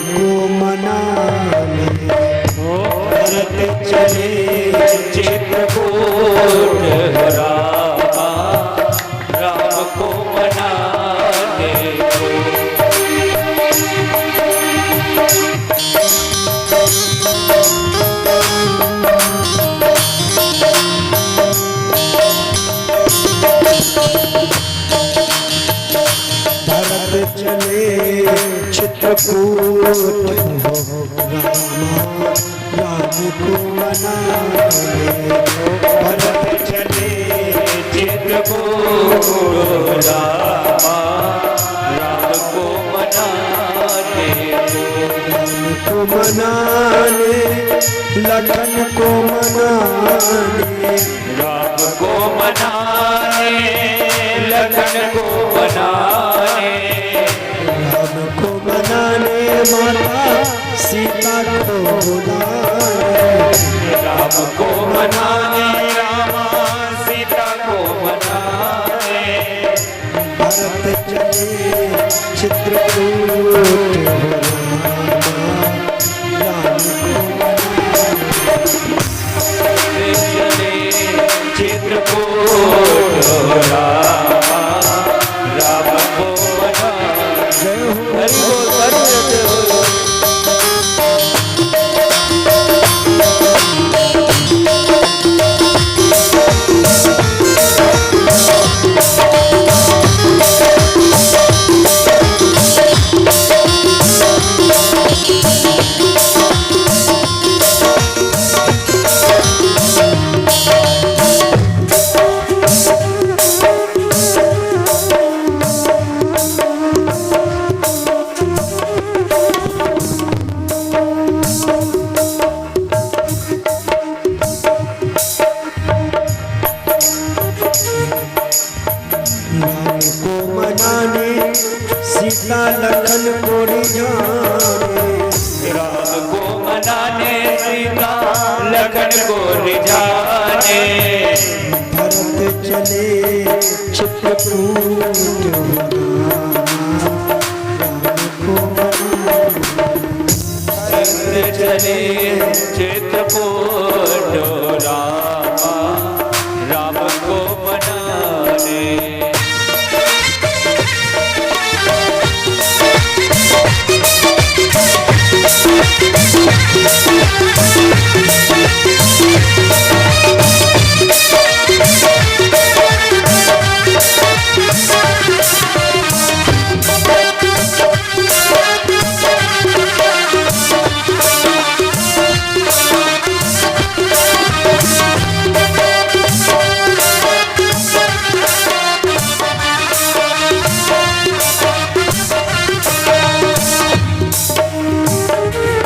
को मनाने भरत चले चित्रकूट रामा, राम को मनाने को। भरत चले चित्रकूट राम को मनाने भरत चले चित्रकूट रामा, राम को मनाने को मनाने लखन को मनाने राम को मनाने लखन को मनाने राम को मनाने माता सीता को बुलाने राम को मनाने रामा सीता को मनाने भरत चले चित्रकूट राम को चले चित्रकूट रामा, राम को मनाने। हरि बोल हरि बोल। राम को मनाने सीता लखन को रिझाने राम को मनाने सीता लखन को रिझाने भरत चले चित्रकूट राम को भरत चले चित्रकूट रामा, राम को मनाने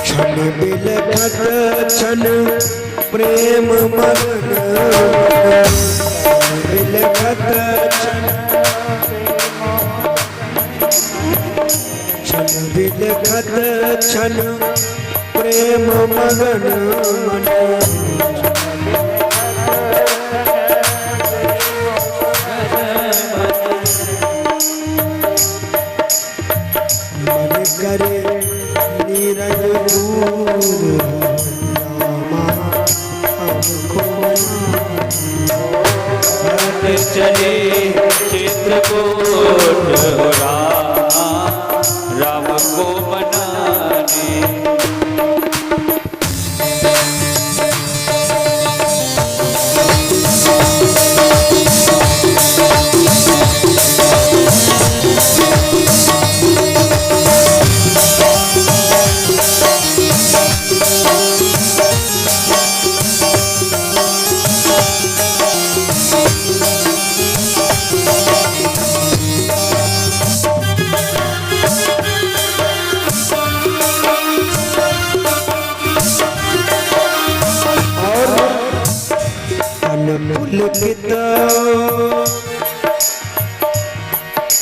क्षण बिलखत क्षण प्रेम मगन बिलखत क्षण बिलखत क्षण प्रेम मगन मन मन करे नीरज दूर रामा हमको भरत चले चित्रकूट रामा, राम को मनाने पुलकित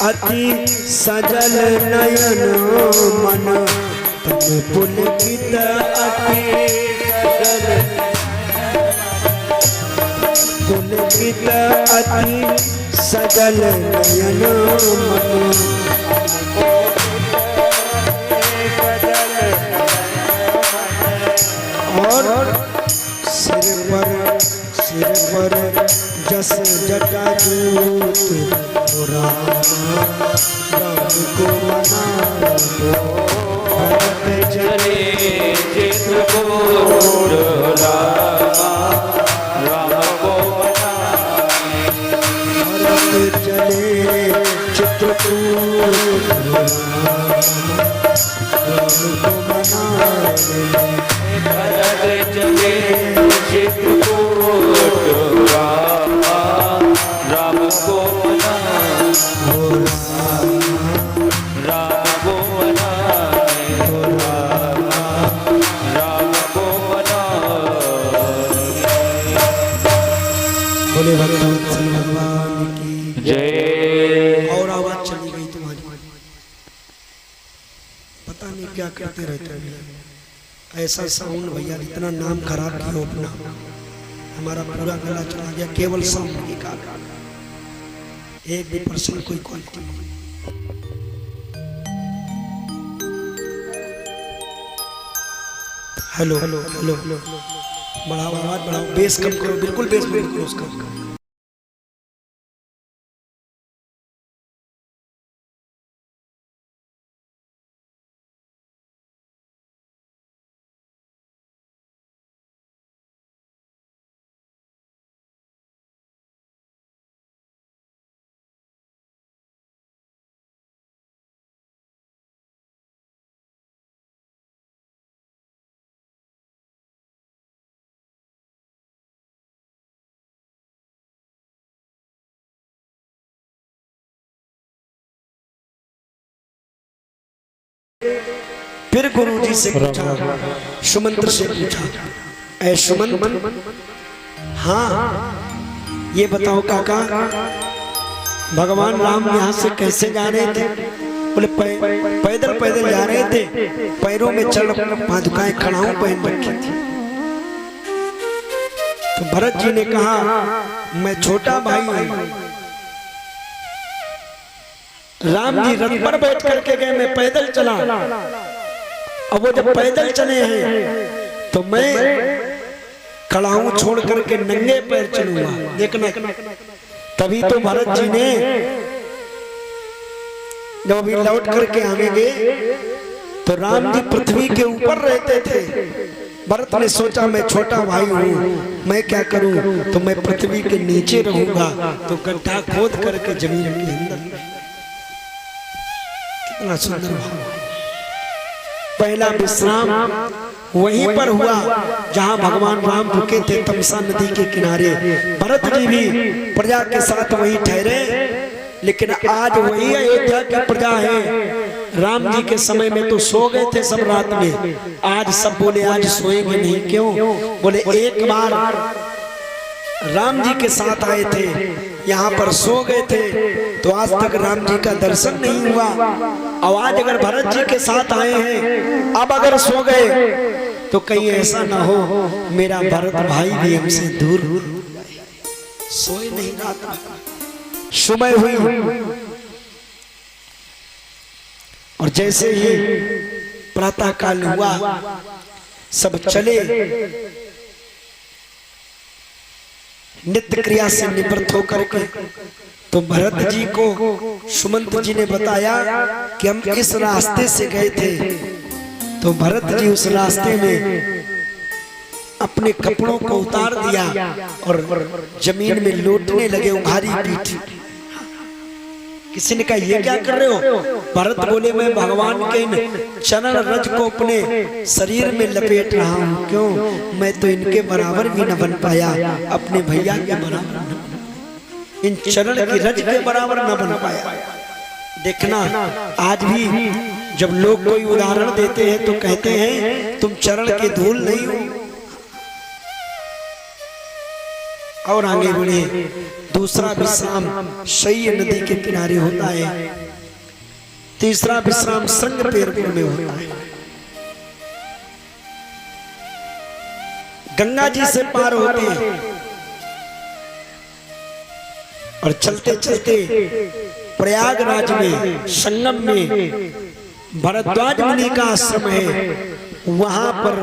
अति सजल नयन मन तन पुलकित अति सजल पुलकित अति सजल नयन मन जटाजूत हो रामा राम को मनाने भरत चले चित्रकूट रामा राम को मनाने भरत चले चित्रकूट राम को मनाने भरत चले चित्रकूट रामा राम को मनाने राम को मनाने राम को मनाने। बोले भगवान की जय। और आवाज चली गई तुम्हारी, पता नहीं क्या करते रहते हैं। ऐसा साउंड भैया, इतना नाम खराब किया अपना, हमारा पूरा गला चला गया केवल साउंड के कारण। एक भी पर्सन कोई क्वालिटी नहीं। हेलो हेलो हेलो, बढ़ाओ आवाज बढ़ाओ, बेस कम करो, बिल्कुल बेस बंद करो उसका। फिर गुरुजी से पूछा, सुमंत्र से पूछा, ऐ सुमंत्र, हाँ ये बताओ काका, भगवान राम यहाँ से कैसे जा रहे थे? बोले पैदल पैदल जा रहे थे, पैरों में चल पादुकाएं खड़ाऊं पहन रखी थी। तो भरत जी ने कहा, मैं छोटा भाई हूं, राम जी रथ पर बैठ करके गए, मैं पैदल चला। अब वो जब पैदल चले हैं तो मैं कड़ाहू छोड़ करके नंगे पैर चलूंगा, देखना। तभी तो भरत जी ने जब अभी लौट करके आएंगे तो राम जी पृथ्वी के ऊपर रहते थे। भरत ने सोचा, मैं छोटा भाई हूँ, मैं क्या करूं, तो मैं पृथ्वी के नीचे रहूंगा। तो गड्ढा खोद करके जमीन के अंदर। कितना सुंदर भाव। पहला विश्राम वहीं पर हुआ जहां भगवान राम रुके थे, तमसा नदी के किनारे। भरत जी भी प्रजा के साथ वहीं ठहरे, लेकिन आज वही अयोध्या की प्रजा है। राम जी के समय में तो सो गए थे सब रात में, आज सब बोले आज सोएंगे नहीं। क्यों? बोले एक बार राम जी के साथ आए थे, यहाँ पर सो गए थे, तो आज तक राम जी का दर्शन नहीं हुआ। अब आज अगर भरत जी के साथ आए हैं, अब अगर सो गए तो कहीं ऐसा ना हो मेरा भरत भाई भी हमसे दूर सोए नहीं रात। सुबह हुई और जैसे ही प्रातः काल हुआ, सब चले, नित्य क्रिया से निवृत्त होकर के। तो भरत जी को सुमंत जी ने बताया कि हम इस रास्ते से गए थे। तो भरत जी उस रास्ते में अपने कपड़ों को उतार दिया और जमीन में लोटने लगे, उघारी पीठ। किसी ने कहा ये क्या कर रहे हो? भरत बोले मैं भगवान के चरण रज को अपने शरीर में लपेट रहा हूँ। क्यों? मैं तो इनके बराबर भी न बन पाया, अपने भैया के बराबर, इन चरण की रज के बराबर न बन पाया। देखना आज भी जब लोग कोई उदाहरण देते हैं तो कहते हैं तुम चरण के धूल नहीं हो। और आगे बढ़े। दूसरा विश्राम शय्य नदी के किनारे होता है। तीसरा विश्राम श्रृंगपेरपुर में होता है। गंगा जी से पार होते हैं और चलते चलते प्रयागराज में संगम में भरद्वाज मुनि का आश्रम है, वहां पर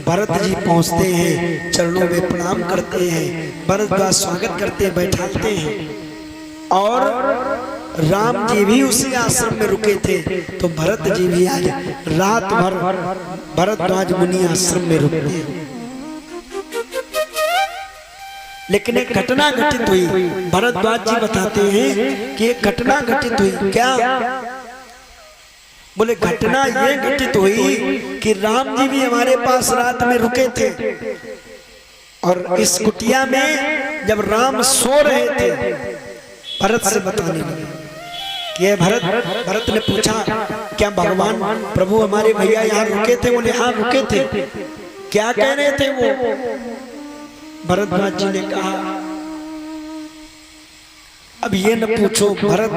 भरत जी पहुंचते हैं, चरणों में प्रणाम करते हैं, भरत का स्वागत करते हैं, बैठाते हैं। और राम जी भी उसी आश्रम में रुके थे, तो भरत जी भी आज रात भर भरद्वाज मुनि आश्रम में रुकते हैं। लेकिन एक घटना घटित हुई। भरद्वाज जी बताते हैं कि एक घटना घटित हुई। क्या? बोले घटना ये घटित हुई कि राम जी भी हमारे पास रात में रुके थे, और इस कुटिया में जब राम सो रहे थे, भरत से बताने लगे कि भरत ने पूछा, क्या भगवान प्रभु हमारे भैया यहाँ रुके थे? बोले हाँ रुके थे। क्या कह रहे थे वो? भरद्वाज जी ने कहा, अब ये न पूछो भरत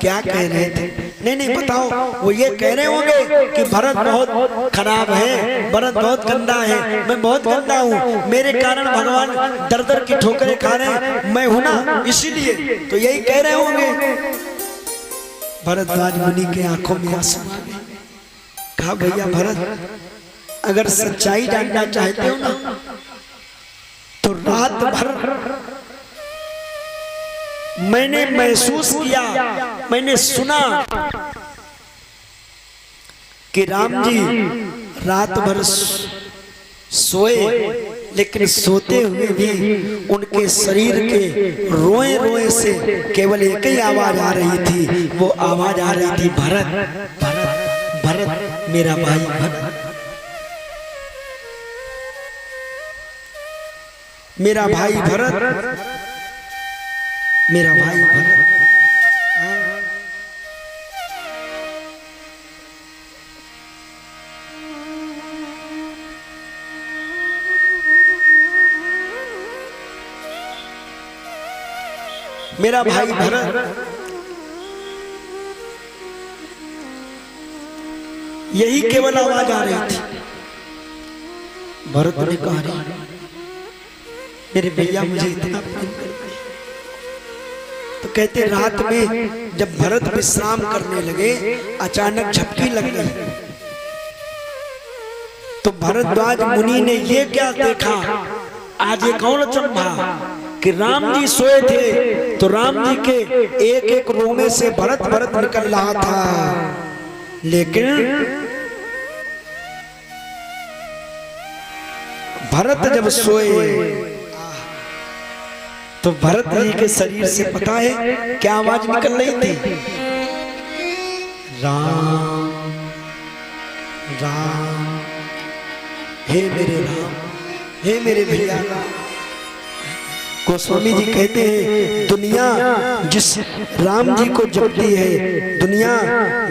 क्या कह रहे थे। नहीं बताओ। वो ये कह रहे होंगे कि भरत बहुत खराब है, भरत बहुत गंदा है, मैं बहुत गंदा हूँ, मेरे कारण भगवान दर दर की ठोकरें खा रहे हैं, मैं हूं ना इसीलिए, तो यही कह रहे होंगे। भरद्वाज मुनि के आंखों में आंसू आ गए। कहा, भैया भरत, अगर सच्चाई जानना चाहते हो ना, तो रात भर मैंने महसूस किया, मैंने सुना कि राम जी रात भर सोए, लेकिन सोते हुए भी उनके शरीर के रोए रोए से केवल एक ही आवाज आ रही थी। वो आवाज आ रही थी, भरत भरत भरत, मेरा भाई भरत, मेरा भाई भरत, मेरा भाई भरत। मेरा भाई भरत। यही केवल आवाज आ रही थी। भरत ने कहा, मेरे भैया मुझे इतना प्रेम करते हैं। तो कहते रात में जब भरत विश्राम करने लगे, अचानक झपकी लग गई। तो भरद्वाज मुनि ने ये क्या देखा, आज एक और अचंभा कि राम जी सोए थे, तो राम जी के एक एक रोमे से भरत भरत निकल रहा था, लेकिन भरत जब सोए तो भरत जी के शरीर से पता है क्या आवाज निकल रही थी, राम राम, हे मेरे राम, हे मेरे भैया। गोस्वामी जी कहते हैं, दुनिया जिस राम जी को जपती है, दुनिया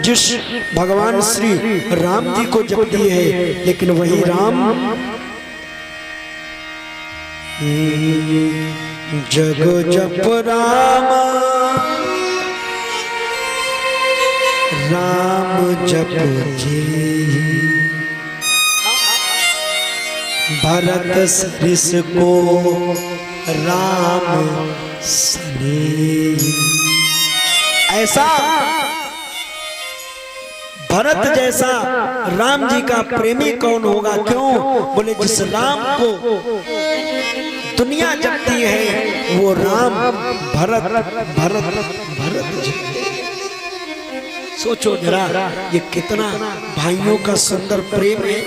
जिस भगवान श्री राम जी को जपती है, लेकिन वही राम जग जप राम, राम जप जी, भरत सरिस को राम सने। ऐसा भरत जैसा राम जी का प्रेमी कौन होगा? क्यों? बोले जिस राम को दुनिया जपती है, वो राम भरत भरत भरत। सोचो जरा, ये कितना भाइयों का सुंदर प्रेम है।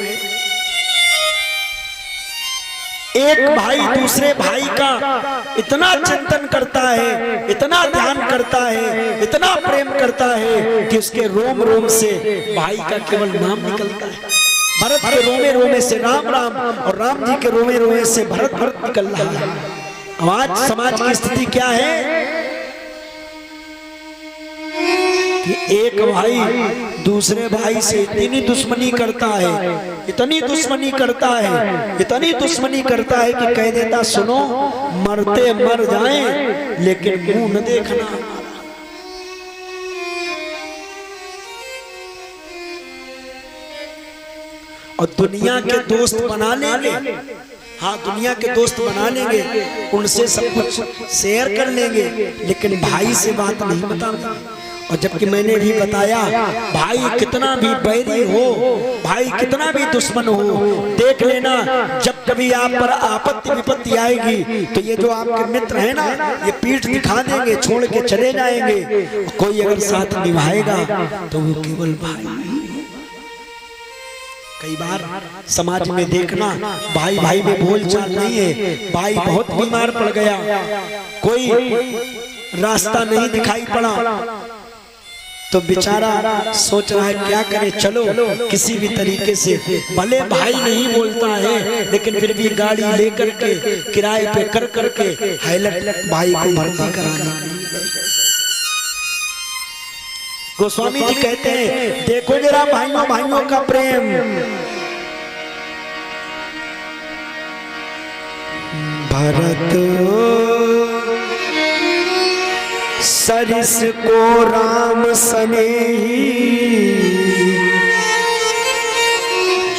एक भाई दूसरे भाई का इतना चिंतन करता है, इतना ध्यान करता है, इतना प्रेम करता है कि उसके रोम रोम से भाई का केवल नाम निकलता है। भरत के रोमे रोमे से राम राम, और राम जी के रोमे रोमे से भरत भरत निकल रहा है। आज समाज की स्थिति क्या है कि एक भाई दूसरे भाई से इतनी दुश्मनी करता है, इतनी दुश्मनी करता है, इतनी दुश्मनी करता है कि कह देता, सुनो मरते मर जाएं लेकिन मुंह न देखना। और दुनिया के दोस्त बना लेंगे, हाँ दुनिया के दोस्त बना लेंगे, उनसे सब कुछ शेयर कर लेंगे, लेकिन भाई से बात नहीं बताएंगे। और जबकि मैंने भी बताया, भाई कितना भी बैरी हो, भाई कितना भी दुश्मन हो, देख लेना जब कभी आप पर आपत्ति विपत्ति आएगी तो ये जो आपके मित्र हैं ना, ये पीठ दिखा देंगे, छोड़ के चले जाएंगे। कोई अगर साथ निभाएगा तो वो केवल भाई। कई बार समाज में देखना भाई भाई में बोलचाल नहीं है, भाई बहुत बीमार पड़ गया, कोई रास्ता नहीं दिखाई पड़ा तो बेचारा सोच रहा है क्या करे, चलो किसी भी तरीके से, भले भाई नहीं बोलता है लेकिन फिर भी गाड़ी लेकर के किराए पे कर करके हाईलाइट भाई को भर्ती कराने। गोस्वामी जी कहते हैं देखो जरा भाइयों भाइयों का प्रेम, भरत सरिस को राम सनेही,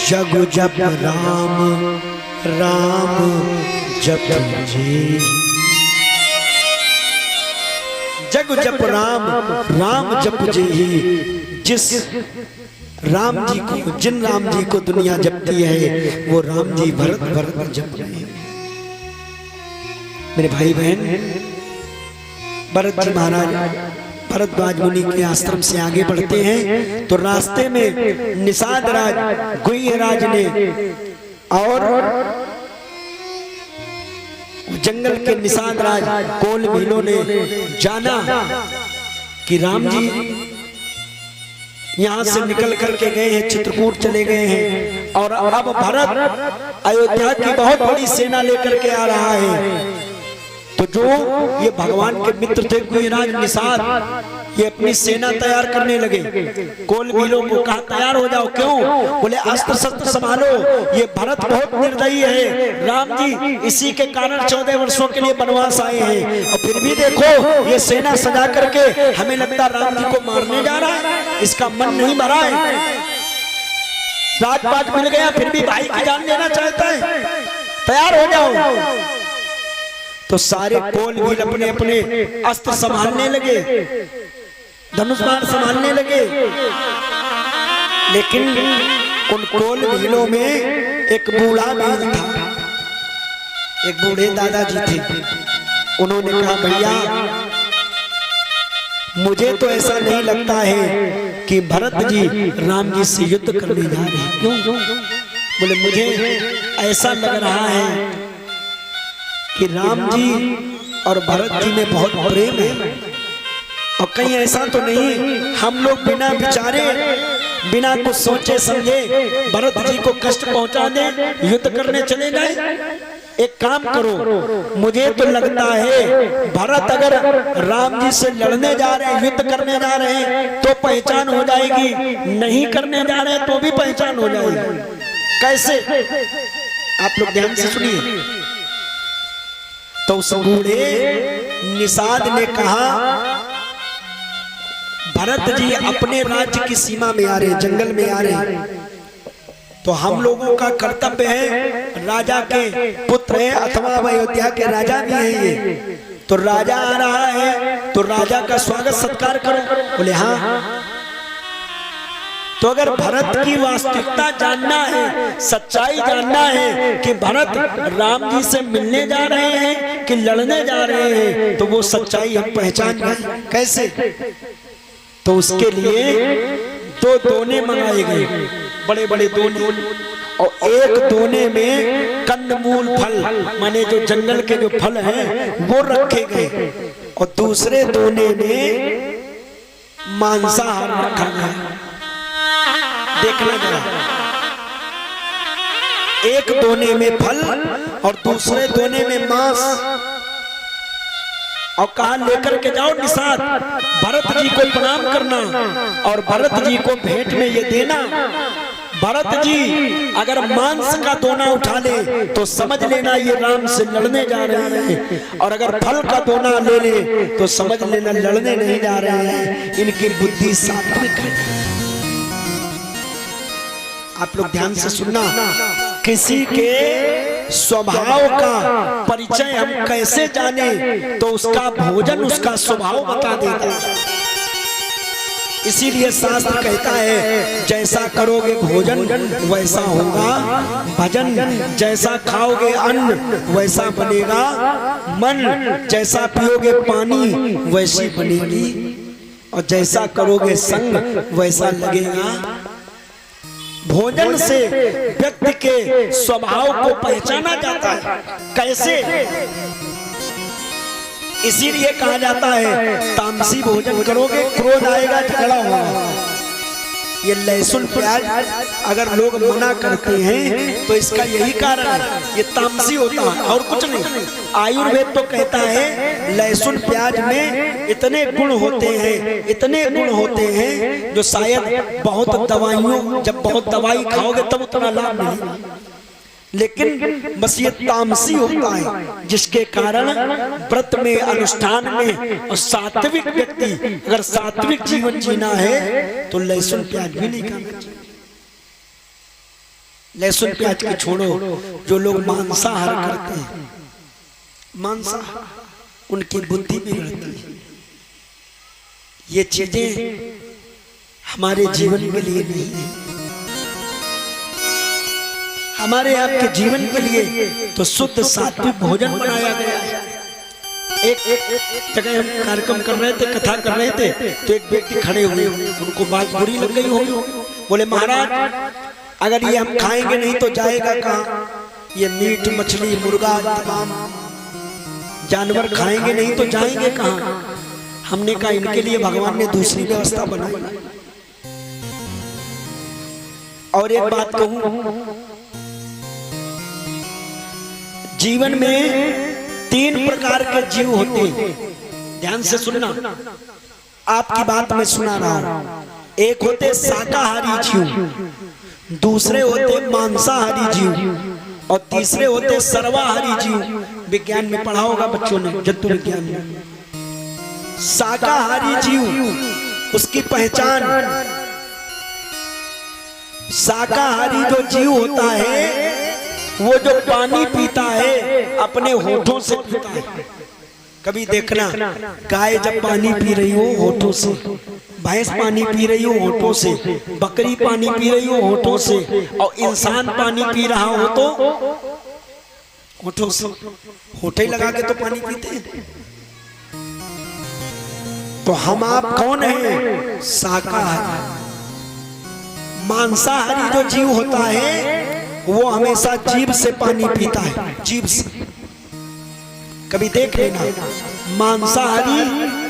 जग जप राम राम जप जी, जग जप राम राम जप जी। जिस राम जी को, जिन राम जी को दुनिया जपती है वो राम जी भरत भरत जप रहे हैं। मेरे भाई बहन, भरत जी महाराज भरद्वाज मुनि के आश्रम से आगे बढ़ते हैं तो रास्ते में निषाद राज गुह्य राज ने और जंगल के निषाद राज कोल भीलों ने जाना कि राम जी यहाँ से निकल करके गए हैं, चित्रकूट चले गए हैं और अब भरत अयोध्या की बहुत बड़ी सेना लेकर के आ रहा है। तो जो ये भगवान के मित्र थे गुह्यराज निषाद, ये अपनी सेना तैयार करने लगे। कोल भीलों को कहा तैयार हो जाओ, क्यों? बोले अस्त्र शस्त्र संभालो, ये भरत बहुत निर्दयी है, राम जी इसी के कारण 14 वर्षों के लिए वनवास आए हैं और फिर भी देखो ये सेना सजा करके हमें लगता राम जी को मारने जा रहा है, इसका मन नहीं भरा है। राजपाट मिल गया फिर भी भाई की जान लेना चाहता है, तैयार हो जाओ। तो सारे कोल भील अपने अपने अस्त्र संभालने लगे, धनुष बाण संभालने लगे, लेकिन उन कोल भीलों में एक बूढ़ा भील था, एक बूढ़े दादाजी थे। उन्होंने कहा भैया मुझे तो ऐसा नहीं लगता है कि भरत जी राम जी से युद्ध करने जा रहे हैं। क्यों? बोले मुझे ऐसा लग रहा है कि राम जी और भरत जी में बहुत प्रेम है और कहीं ऐसा तो नहीं हम लोग बिना विचारे बिना कुछ सोचे समझे भरत जी को कष्ट पहुंचा दें, युद्ध करने चले जाए। एक काम करो, मुझे तो लगता है भरत अगर राम जी से लड़ने जा रहे हैं, युद्ध करने जा रहे हैं तो पहचान हो जाएगी, नहीं करने जा रहे हैं तो भी पहचान हो जाएगी। कैसे? आप लोग ध्यान से सुनिए। तो उस बूढ़े निषाद ने कहा भरत जी अपने राज्य की सीमा में आ रहे, जंगल में आ रहे, तो हम लोगों का कर्तव्य है, राजा के पुत्र है अथवा अयोध्या के राजा भी हैं ये, तो राजा आ रहा है तो राजा का स्वागत सत्कार करो। बोले हाँ। तो अगर भरत की वास्तविकता जानना है, सच्चाई जानना है कि भरत राम जी से मिलने जा रहे हैं कि लड़ने जा रहे हैं, तो वो सच्चाई हम पहचान गए। कैसे? तो उसके लिए 2 दोने मंगाए गए, बड़े बड़े दोने, और एक दोने में कंदमूल फल माने जो जंगल के जो फल हैं वो रखे गए और दूसरे दोने में मांसाहार रखा गया। देखना जरा, एक दोने में फल और दूसरे दोने में मांस, और कहा लेकर के जाओ निषाद, भरत जी को प्रणाम करना और भरत जी को भेंट में ये देना। भरत जी अगर मांस का दोना उठा ले तो समझ लेना ये राम से लड़ने जा रहे हैं, और अगर फल का दोना ले ले तो समझ लेना लड़ने नहीं जा रहे हैं, इनकी बुद्धि सात्विक है। आप लोग ध्यान से सुनना, किसी के स्वभाव का परिचय हम कैसे जाने तो उसका भोजन उसका स्वभाव बता देता है। इसीलिए शास्त्र कहता है जैसा करोगे भोजन वैसा होगा भजन, जैसा खाओगे अन्न वैसा बनेगा मन, जैसा पियोगे पानी वैसी बनेगी, और जैसा करोगे संग वैसा लगेगा। भोजन से व्यक्ति के स्वभाव को पहचाना जाता है। कैसे? इसीलिए कहा जाता है तामसी भोजन करोगे क्रोध आएगा, झगड़ा होगा। ये लहसुन प्याज अगर लोग मना करते हैं तो इसका यही कारण है, ये तामसी होता है और कुछ नहीं। आयुर्वेद तो कहता है लहसुन प्याज में इतने गुण होते हैं, इतने गुण होते हैं जो शायद बहुत दवाइयों, जब बहुत दवाई खाओगे तब उतना लाभ नहीं, लेकिन बस ये तामसी होता है जिसके कारण व्रत में, अनुष्ठान में, और सात्विक व्यक्ति अगर सात्विक जीवन जीना है तो लहसुन प्याज भी नहीं खाना चाहिए। लहसुन प्याज को छोड़ो, जो लोग मांसाहार करते हैं, मांसाहार उनकी बुद्धि बिगड़ती है। ये चीजें हमारे जीवन के लिए नहीं है, हमारे आपके जीवन के लिए तो शुद्ध सात्विक भोजन बनाया गया है। एक जगह हम कार्यक्रम कर रहे थे, कथा कर रहे थे, तो एक व्यक्ति खड़े हुए, उनको बात बुरी लग गई होगी, बोले महाराज अगर ये हम खाएंगे नहीं तो जाएगा कहाँ? ये मीट मछली मुर्गा तमाम जानवर खाएंगे नहीं तो जाएंगे कहाँ? हमने कहा इनके लिए भगवान ने दूसरी व्यवस्था बनाई। और एक बात कहूं, जीवन में 3 प्रकार के जीव होते हैं, ध्यान से सुनना, आपकी बात मैं सुना रहा हूं। एक होते शाकाहारी जीव, दूसरे होते मांसाहारी जीव, और तीसरे होते सर्वाहारी जीव। विज्ञान में पढ़ा होगा बच्चों ने, जंतु विज्ञान में। शाकाहारी जीव, उसकी पहचान, शाकाहारी जो जीव होता है वो जो पानी पीता है अपने होठों से पीता है। कभी देखना गाय जब पानी पी रही हो होठों से, भैंस पानी पी रही हो होठों से, बकरी पानी पी रही हो होठों से, और इंसान पानी पी रहा हो तो होठों से। होठे लगा के तो पानी पीते हैं। तो हम आप कौन हैं? शाकाहारी। मांसाहारी जो जीव होता है वो हमेशा जीभ से पानी पीता है, जीभ से। कभी देख लेना, मांसाहारी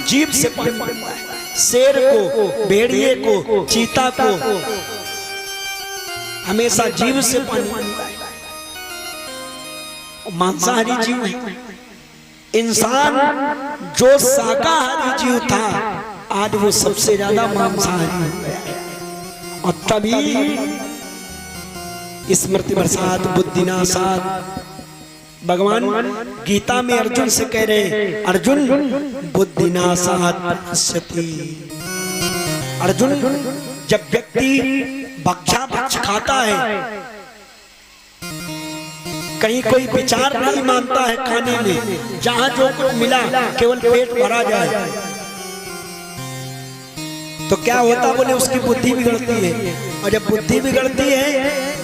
जीभ से पानी पीता है। शेर को, भेड़िए को, चीता को हमेशा जीभ से पानी पीता है, मांसाहारी जीव है। इंसान जो शाकाहारी जीव था आज वो सबसे ज्यादा मांसाहारी हो गया है। और तभी स्मृति प्रसाद बुद्धिनाशात, भगवान गीता में अर्जुन से कह रहे, अर्जुन बुद्धिनाशात पश्यति। अर्जुन, जब व्यक्ति भक्ष खाता है, कहीं कोई विचार नहीं मानता है खाने में, जहां जो कुछ मिला केवल पेट भरा जाए, तो क्या होता? बोले उसकी बुद्धि बिगड़ती है, और जब बुद्धि बिगड़ती है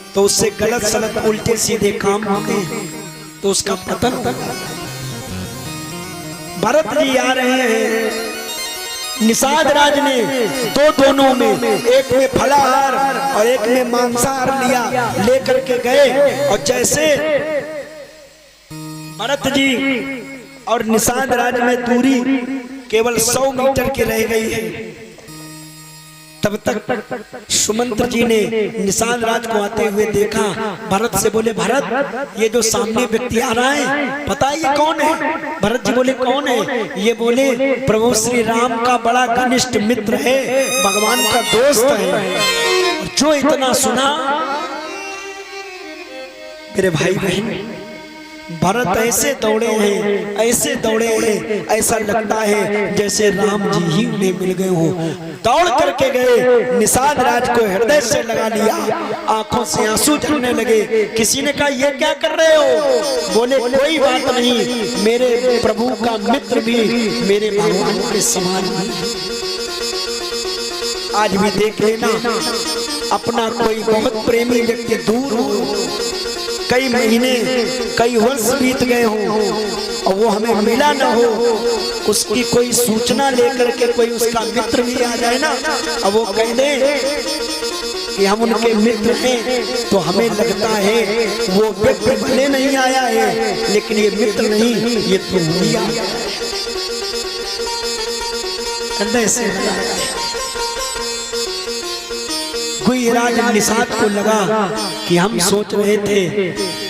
तो उससे गलत सलत उल्टे सीधे काम होते हैं, तो उसका पतन होता है। भरत जी आ रहे हैं, निषाद राज ने दोनों में, एक में फलाहार और एक में मांसाहार लिया, लेकर के गए, और जैसे भरत जी और निषाद राज में दूरी केवल 100 मीटर की रह गई है, तब तक सुमंत्र जी ने निषाद राज को आते हुए देखा। भरत से बोले, भरत ये जो सामने व्यक्ति आ रहा है पता है ये कौन है? भरत जी बोले, कौन है? ये बोले प्रभु श्री राम का बड़ा घनिष्ठ मित्र है, भगवान का दोस्त है। और जो इतना सुना मेरे भाई बहन, भरत ऐसे दौड़े हैं, ऐसे दौड़े हैं, ऐसा लगता है जैसे राम जी ही उन्हें मिल गए हो। दौड़ करके गए, निषाद राज को हृदय से लगा लिया, आंखों से आंसू झरने लगे। किसी ने कहा ये क्या कर रहे हो? बोले कोई बात नहीं, मेरे प्रभु का मित्र भी मेरे भगवान के समान है। आज भी देख लेना, अपना कोई बहुत प्रेमी व्यक्ति दूर हो, कई महीने कई वर्ष बीत गए हों और वो हमें मिला ना हो, उसकी कोई सूचना लेकर के कोई उसका मित्र भी आ जाए ना, अब वो कह दे कि हम उनके मित्र हैं, तो हमें लगता है वो व्यक्ति भले नहीं आया है लेकिन ये मित्र नहीं, ये तो हुआ से गुईराज निषाद को लगा कि हम सोच रहे थे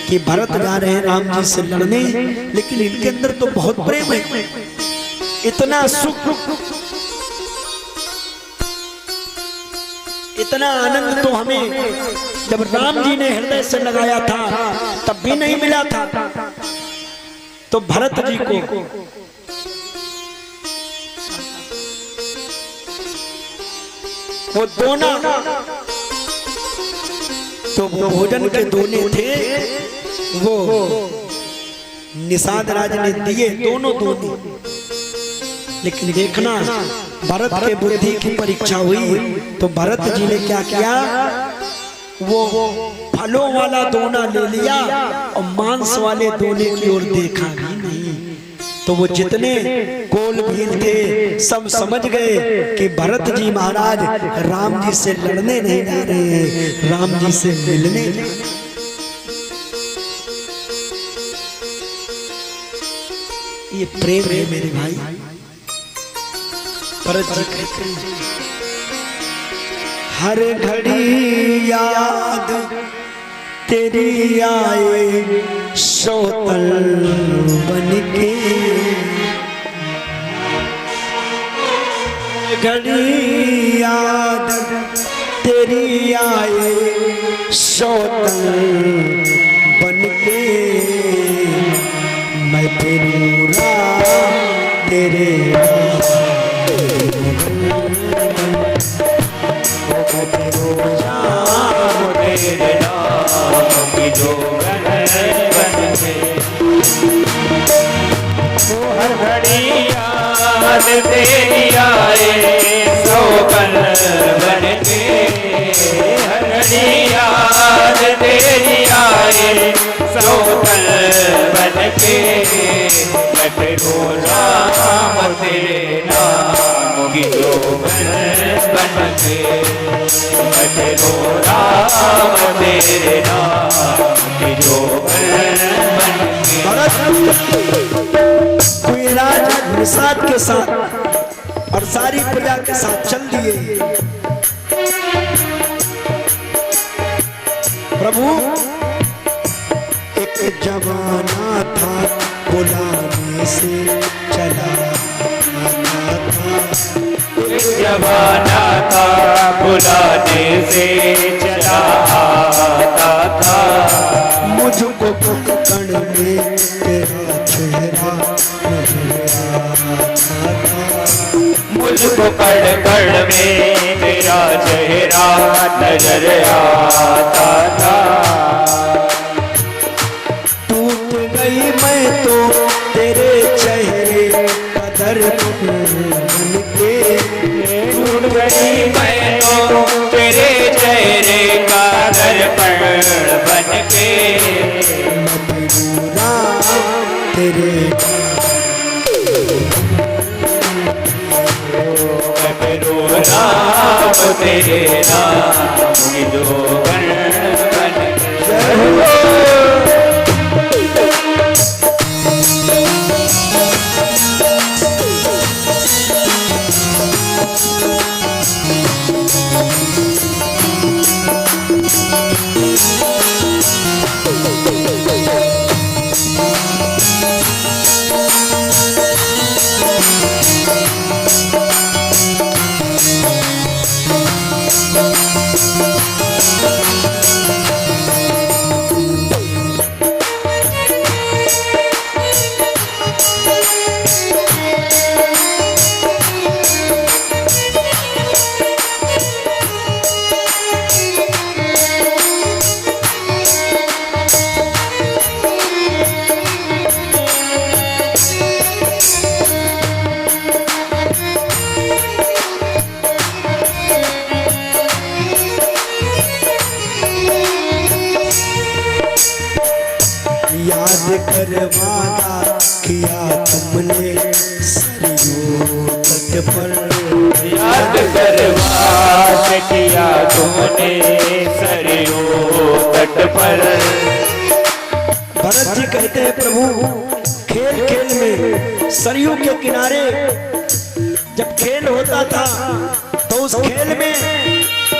कि भरत जा रहे हैं राम जी से लड़ने, लेकिन इनके अंदर तो बहुत प्रेम है, इतना सुख, इतना आनंद तो हमें जब राम जी ने हृदय से लगाया था तब भी नहीं मिला था। तो भरत जी को वो दोना, तो वो भोजन के दोने थे, वो निषाद राज ने दिए दोनों दोने, लेकिन देखना भरत के बुद्धि की परीक्षा हुई तो भरत जी ने क्या किया, वो फलों वाला दोना ले लिया और मांस वाले दोने की ओर देखा भी नहीं। तो वो जितने कोल भील थे सब समझ गए कि भरत जी महाराज राम जी से लड़ने नहीं जा रहे हैं, राम जी से मिलने। ये प्रेम है मेरे भाई। भरत जी कहते हैं हर घड़ी याद तेरी आए सोतल बनके, घड़ी याद तेरी आए सोतल बनके, मैं फिरूं तेरे हर घड़ी याद तेरी आए सोकल बनके, हर घड़ी याद तेरी आए सोकल बनके, मैं फिरूं राम तेरे नाम की जोगन बनके, मैं फिरूं राम तेरे नाम की जोगन बनके। गुईराज निषाद के साथ और सारी प्रजा के साथ चल दिए। प्रभु एक जमाना था बुलाने से चला था, एक जमाना था बुलाने से चला आता था, मुझको पकड़ में तेरा चेहरा नजर आता था, मुझको कड़ में तेरा चेहरा नजर आता था, टूट गई मैं तो तेरे चेहरे का दर्पण बनके, टूट गई मैं तो तेरे चेहरे का दर्पण बनके, तेरे मैं फिरूं राम तेरे नाम की जोगन बनके। कर वादा किया तुमने सरयू तट पर, याद कर वास किया तुमने सरयू तट पर। भरत जी कहते हैं प्रभु खेल खेल में सरयू के किनारे जब खेल होता था तो उस खेल में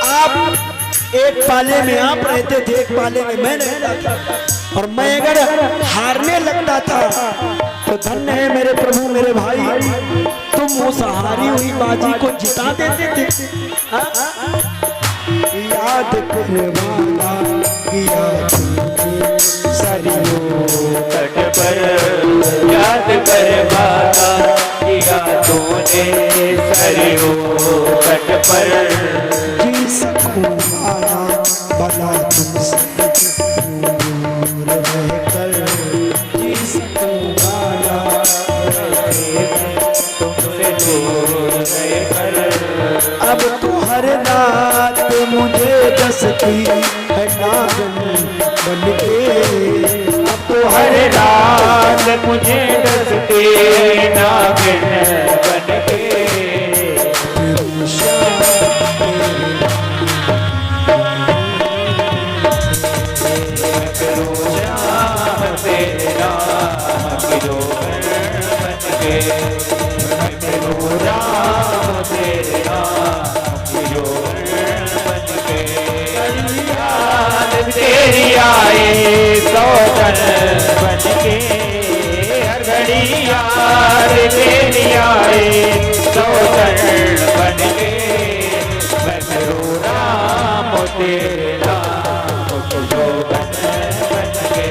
आप एक पाले में आप रहते थे, एक पाले में मैं रहता था, और मैं अगर हारने लगता था तो धन्य है मेरे प्रभु मेरे भाई, तुम उस हारी हुई बाजी को जिता देते थे। याद करवाना किया तुमने सरयू तट पर, याद कर वादा किया तूने सरयू तट पर। जी सकूंगा बना तुमसे दूर रहकर, जी सकूंगा तुमसे दूर रहकर। अब तो हर रात मुझे डसती है नागिन बनके, अब तो हर रात मुझे डसते नागिन बनके। तेरा तेरी आए सौतन बनके, हर घड़ी यार तेरी आए सौतन बनके। मैं करूँ राम तेरा जोगन बनके,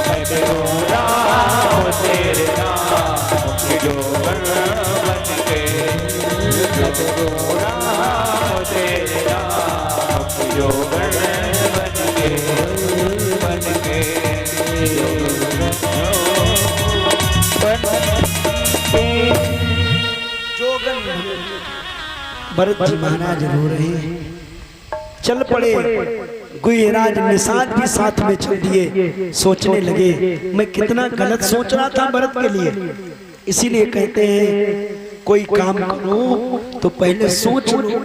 मैं करूँ राम तेरा जोगन बनके, मैं करूँ राम तेरा जोगन बनके बनके। भरत जी महाराज रो रहे हैं, चल पड़े। गुहराज निषाद भी साथ में चल दिए। सोचने लगे मैं कितना गलत सोच रहा था भरत के लिए, इसीलिए कहते हैं कोई काम करो तो पहले सोच लो।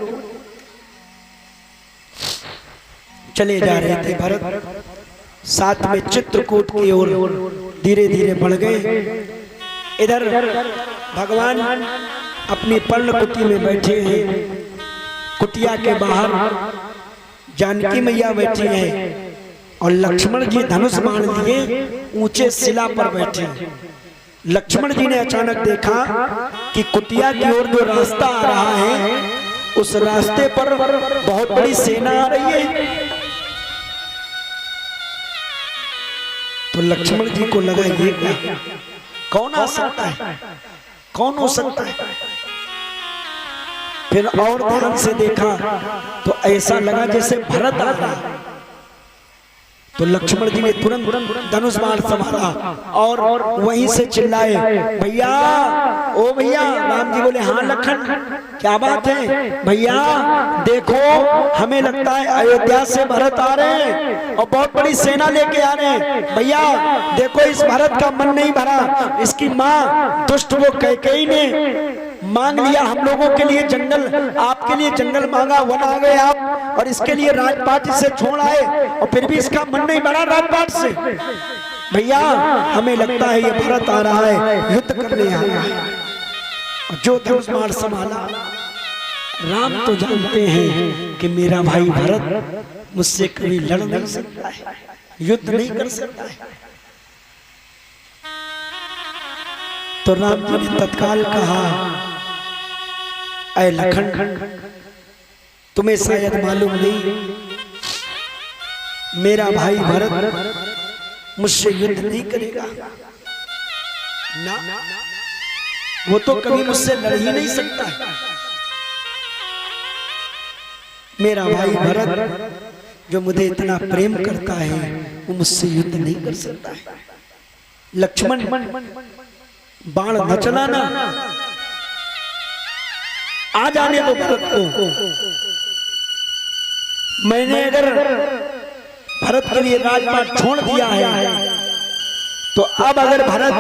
चले जा रहे थे भरत, साथ में चित्रकूट की ओर धीरे धीरे बढ़ गए। इधर भगवान अपनी पर्णकुटी में बैठे हैं, कुटिया के बाहर जानकी मैया बैठी है और लक्ष्मण जी धनुष बाण लिए ऊंचे शिला पर बैठे। लक्ष्मण जी ने अचानक देखा कि कुटिया की ओर जो रास्ता आ रहा है उस रास्ते पर बहुत बड़ी सेना आ रही है। तो लक्ष्मण जी को लगा ये क्या, कौन आ सकता है, कौन हो सकता है। फिर और ध्यान से देखा तो ऐसा लगा जैसे भरत आ रहा है। तो लक्ष्मण जी ने तुरंत धनुष बाण संभाला और वहीं से चिल्लाए भैया, ओ भैया। राम जी बोले हाँ लखन क्या बात है भैया, देखो हमें लगता है अयोध्या से भरत आ रहे हैं और बहुत बड़ी सेना लेके आ रहे हैं। भैया देखो इस भरत का मन नहीं भरा, इसकी माँ दुष्ट वो कैकेयी ने मांग लिया हम लोगों के लिए जंगल, आपके लिए जंगल मांगा, वन आ गए आप और इसके लिए राजपाट से छोड़ आए और फिर भी इसका मन नहीं भरा राजपाट से। भैया हमें लगता है ये भरत आ रहा है, युद्ध करने आ रहा है। और जो धनुष बाण संभाला, राम तो जानते हैं कि मेरा भाई भरत मुझसे कभी लड़ नहीं सकता है, युद्ध नहीं कर सकता है। तो राम जी ने तत्काल कहा ऐ लखन, तुम्हें शायद मालूम नहीं मेरा भाई भरत मुझसे युद्ध नहीं करेगा ना, वो तो कभी मुझसे लड़ ही नहीं सकता है। मेरा भाई भरत जो मुझे इतना प्रेम करता है वो मुझसे युद्ध नहीं कर सकता है। लक्ष्मण बाण न चलाना, आ जाने दो भरत को। मैंने अगर भरत के लिए राजपाट छोड़ दिया है तो अब अगर भरत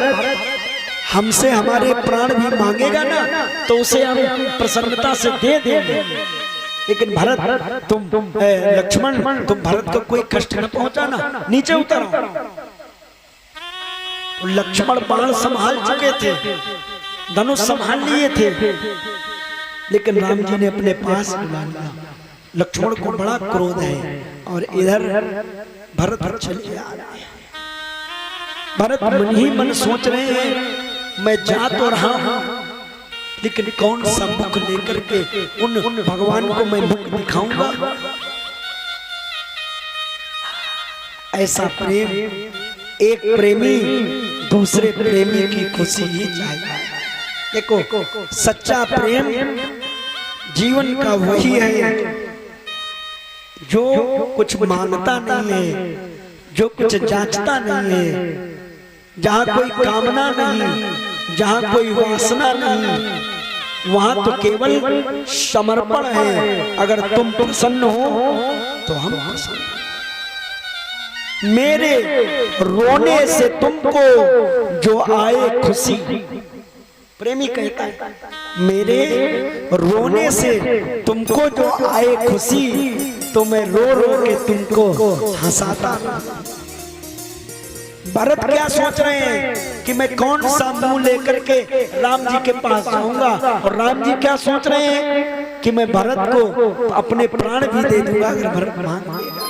हमसे हमारे प्राण भी मांगेगा ना तो उसे हम प्रसन्नता से दे देंगे, लेकिन भरत तुम लक्ष्मण तुम भरत को कोई कष्ट न पहुंचाना, नीचे उतरो। तो लक्ष्मण बाण संभाल चुके थे, धनुष संभाल लिए थे, लेकिन राम जी ने अपने पास बुला लिया। लक्ष्मण को बड़ा क्रोध है और इधर भरत चले आ रहे हैं। भरत मन ही मन सोच रहे हैं मैं जा तो रहा हूं, लेकिन कौन सा मुख लेकर के उन भगवान को मैं मुख दिखाऊंगा। ऐसा प्रेम, एक प्रेमी दूसरे प्रेमी की खुशी ही चाहिए। देखो सच्चा प्रेम जीवन का वही है जो कुछ मांगता नहीं है, जो कुछ जांचता नहीं है, जहाँ कोई कामना नहीं, जहाँ कोई वासना नहीं, वहां तो केवल समर्पण है। अगर तुम प्रसन्न हो तो हम प्रसन्न। मेरे रोने से तुमको जो आए खुशी, प्रेमी कहता है मेरे रोने से तुमको जो आए खुशी, तो मैं रो रो के तुमको हंसाता। भरत क्या सोच रहे हैं कि मैं कौन सा मुंह लेकर के राम जी के पास जाऊंगा, और राम जी क्या सोच रहे हैं कि मैं भरत को अपने प्राण भी दे दूंगा अगर भरत मांगेगा।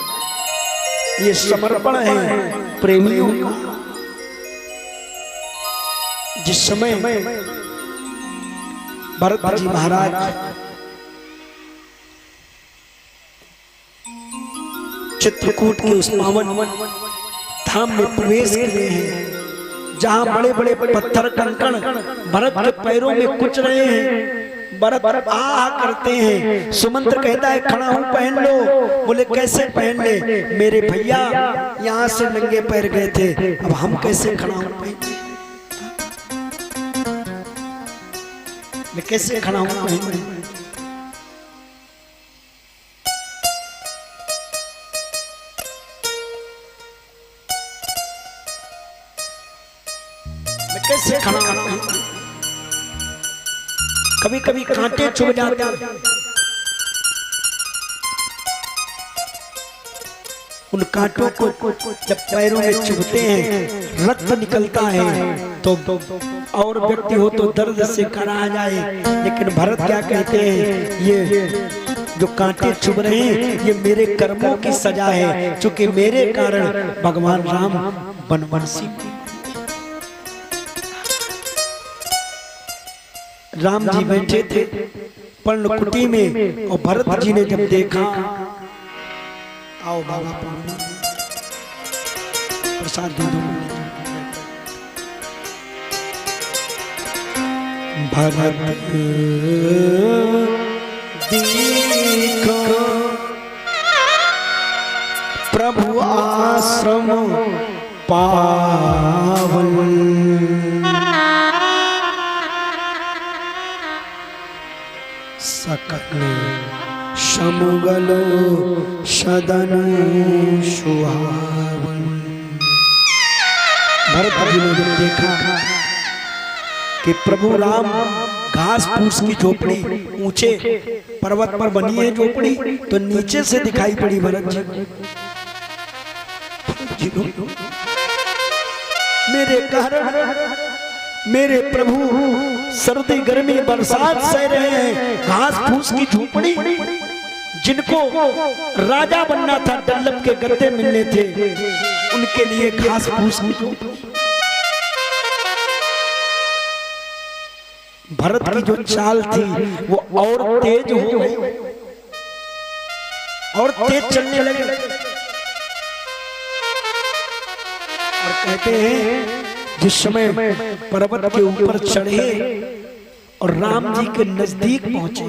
ये समर्पण है प्रेमियों का। जिस समय भरत जी महाराज चित्रकूट के उस पावन धाम में प्रवेश किए हैं, जहां बड़े बड़े पत्थर कंकड़ भरत के पैरों में कुच रहे हैं। भरत आ करते हैं, सुमंत्र कहता है खड़ा हूं पहन लो। बोले कैसे पहन ले, मेरे भैया यहाँ से नंगे पैर गए थे, अब हम कैसे खड़ा हूं पहन ले, मैं कैसे खड़ा हूं पहन ले। कैसे खड़ा हूं, कभी कभी कांटे चुभ जाते हैं, उन कांटों को जब पैरों में चुभते हैं रक्त निकलता है तो और व्यक्ति हो तो दर्द से करा जाए। लेकिन भरत क्या कहते हैं, ये जो कांटे चुभ रहे हैं ये मेरे कर्मों की सजा है, क्योंकि मेरे कारण भगवान राम वनवासी। राम जी बैठे थे पर्णकुटी में और भरत जी ने जब देखा, आओ बाबा प्रसाद दे दो। भरत देखो प्रभु आश्रम पावन, सकल शमुगलो सदनु सुहावन। भरत जी ने जब देखा कि प्रभु राम घास फूस की झोपड़ी ऊंचे पर्वत पर बनी है झोपड़ी, तो नीचे से दिखाई पड़ी भरत जी मेरे कारण मेरे प्रभु सर्दी गर्मी बरसात सह रहे हैं, घास फूस की झोपड़ी, जिनको राजा बनना था डल्लभ के गद्दे मिलने थे, उनके लिए घास फूस की झोपड़ी। भरत की जो चाल थी वो और तेज हो गई, और तेज चलने लगे। और कहते हैं जिस समय पर्वत के ऊपर चढ़े और राम जी के नजदीक पहुंचे,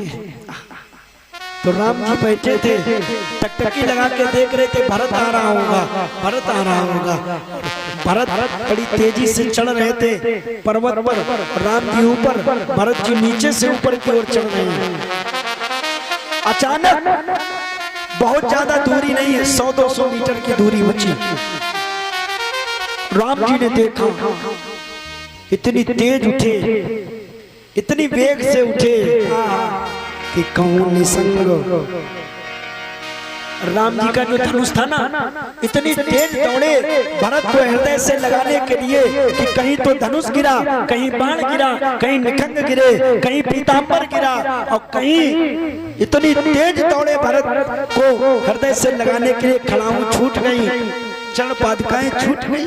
तो राम जी बैठे थे, टकटकी लगा के देख रहे थे भरत आ रहा होगा, भरत आ रहा होगा। भरत बड़ी तेजी से चढ़ रहे थे पर्वत पर, राम जी ऊपर, भरत जी नीचे से ऊपर की ओर चढ़ रहे हैं। अचानक बहुत ज्यादा दूरी नहीं है, 100-200 मीटर की दूरी बची, राम जी ने देखा इतनी तेज उठे, इतनी वेग से उठे कि कहूं निसंग। राम जी का जो धनुष था ना, इतनी तेज दौड़े भरत को हृदय से लगाने के लिए कि कहीं तो धनुष गिरा, कहीं बाण गिरा, कहीं निखंग गिरे, कहीं पीतांबर गिरा, और कहीं इतनी तेज दौड़े भरत को हृदय से लगाने के लिए खड़ाऊं छूट गई, चरण पादुकाएं छूट गई।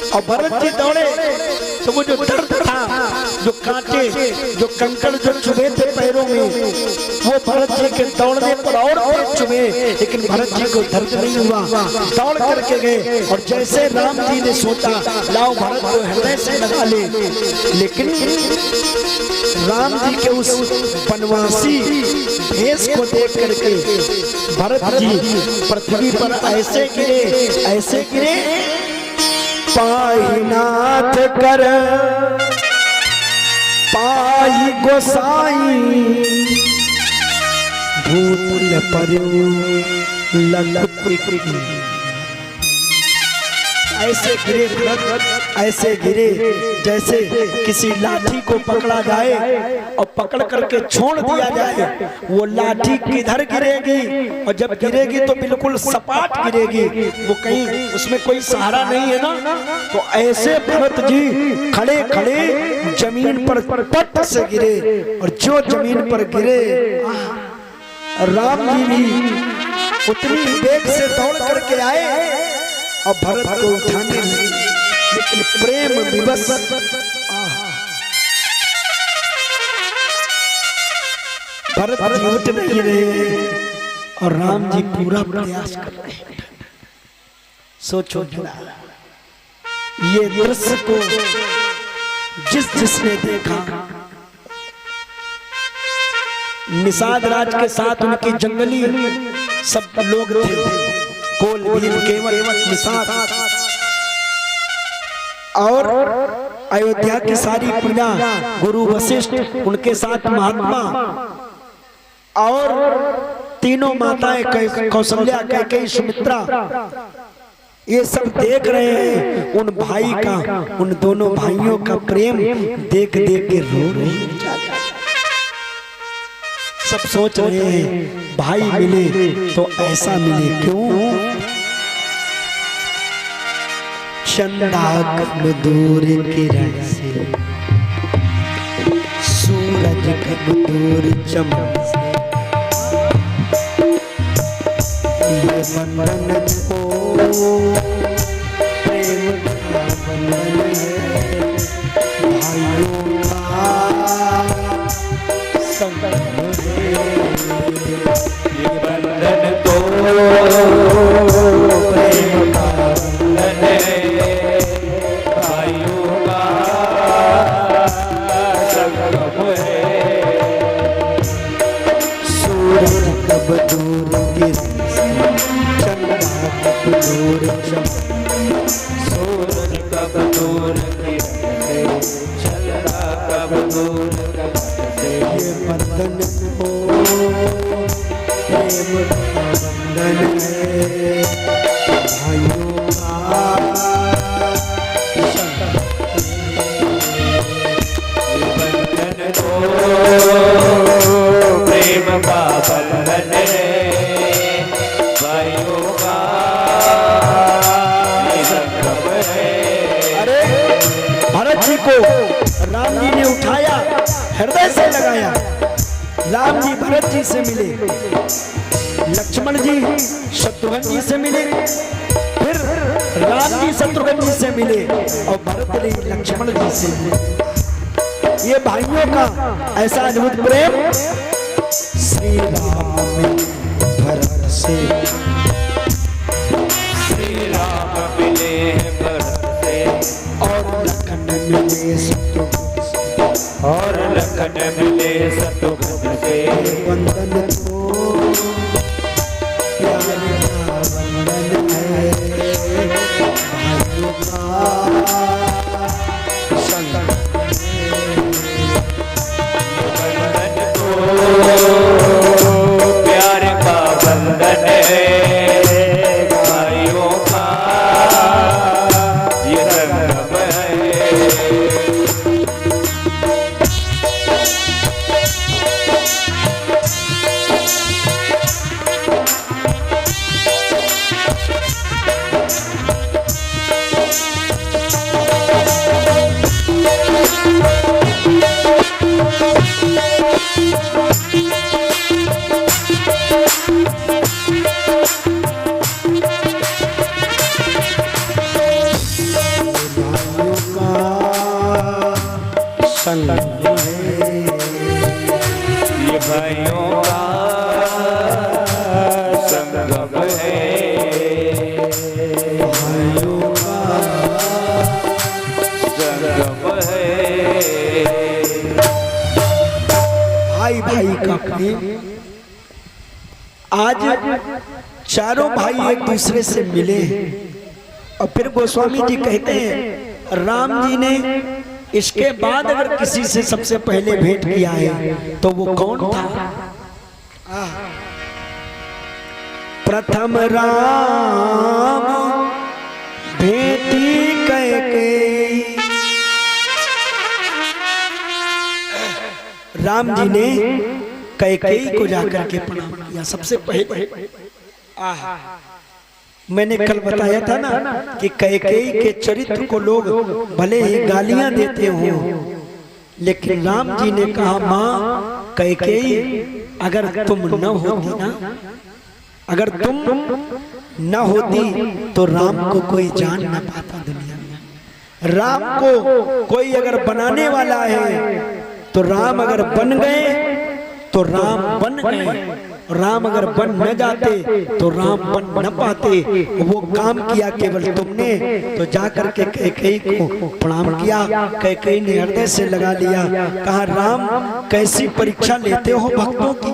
और भरत जी दौड़े तो वो जो दर्द था, जो कांटे, जो कंकड़ जो चुभे थे पैरों में, वो भरत जी के दौड़ने पर और चुभे, लेकिन भरत जी को दर्द नहीं हुआ। दौड़ करके गए और जैसे राम जी ने सोचा लाओ भरत को हृदय से लगा ले, लेकिन राम जी के उस वनवासी भेष को देख करके भरत जी पृथ्वी पर ऐसे गिरे, ऐसे गिरे, पाई नाथ कर पाई गोसाई, भूतल पर ललक। ऐसे गिरे भरत, ऐसे गिरे जैसे किसी लाठी को पकड़ा जाए और पकड़ करके छोड़ दिया जाए, वो लाठी किधर गिरेगी, और जब गिरेगी तो बिल्कुल सपाट गिरेगी, वो कहीं उसमें कोई सहारा नहीं है ना। तो ऐसे भरत जी खड़े खड़े जमीन पर पट से गिरे, और जो जमीन पर गिरे राम जी भी उतनी वेग से दौड़ करके आए और भरत को उठाने लगे, लेकिन प्रेम विवश भरत जी उठ नहीं रहे और राम जी पूरा प्रयास कर रहे हैं। सोचो जरा ये दृश्य को जिसने देखा, निषाद राज के साथ उनके जंगली सब लोग थे, कोल भीम केवल निषाद और अयोध्या की सारी प्रजा, गुरु वशिष्ठ, उनके साथ महात्मा और तीनों माताएं कौशल्या, कैकेयी, सुमित्रा, ये सब देख रहे हैं उन भाई का, उन दोनों भाइयों का प्रेम देख देख के रो रहे हैं। सब सोच रहे हैं भाई मिले तो ऐसा मिले क्यों। चंदा कब दूर किरण से, सूरज कब दूर चमन से, ये बंधन को प्रेम का बंधन है, भाइयों का संगम है, ये बंधन तो प्रेम का बंधन है, भाइयों का संगम है। सूरज कब दूर गिरे, चंदा कब दूर चमके, सूरज कब दूर गिरे, चंदा कब दूर चमके, ये बंधन को प्रेम का बंधन है, भाइयों का बंधन को प्रेम का बंधन है, भाइयों का संगम है। अरे भरत जी को राम जी ने उठाया, हृदय से लगाया, राम जी भरत जी से मिले, लक्ष्मण जी शत्रुघ्न जी से मिले, फिर राम जी शत्रुघ्न जी से मिले और भरत जी लक्ष्मण जी से मिले। ये भाइयों का ऐसा अद्भुत प्रेम श्री राम भरत से, श्री राम मिले भरत से, और लखन मिले शत्रुघ्न से, और लखन मिले शत्रुघ्न से, बंधन को प्यार का बंधन है, भाइयों का संगम है, बंधन को प्यार का बंधन है, भाइयों का भाइयों का संगम है। भाई भाई का प्रेम। आज चारों भाई एक दूसरे से मिले और फिर गोस्वामी जी कहते हैं राम जी ने इसके बाद अगर किसी से सबसे पहले भेंट किया है तो वो कौन था? प्रथम राम भेटी कैकेयी। राम जी ने कैकेयी को जाकर के प्रणाम किया सबसे पहले। मैंने कल बताया था ना कि कैकेयी के चरित्र को लोग भले ही गालियां देते हो, लेकिन राम जी ने कहा माँ कैकेयी अगर तुम न होती ना, अगर तुम न होती तो राम को कोई जान न पाता दुनिया में। राम को कोई अगर बनाने वाला है तो राम अगर बन गए तो राम बन गए, राम अगर बन न जाते तो राम बन न पाते। वो काम किया केवल तुमने, तो जाकर के कैकेयी को प्रणाम किया। कैकेयी ने हृदय से लगा लिया, कहा राम कैसी परीक्षा लेते हो भक्तों की,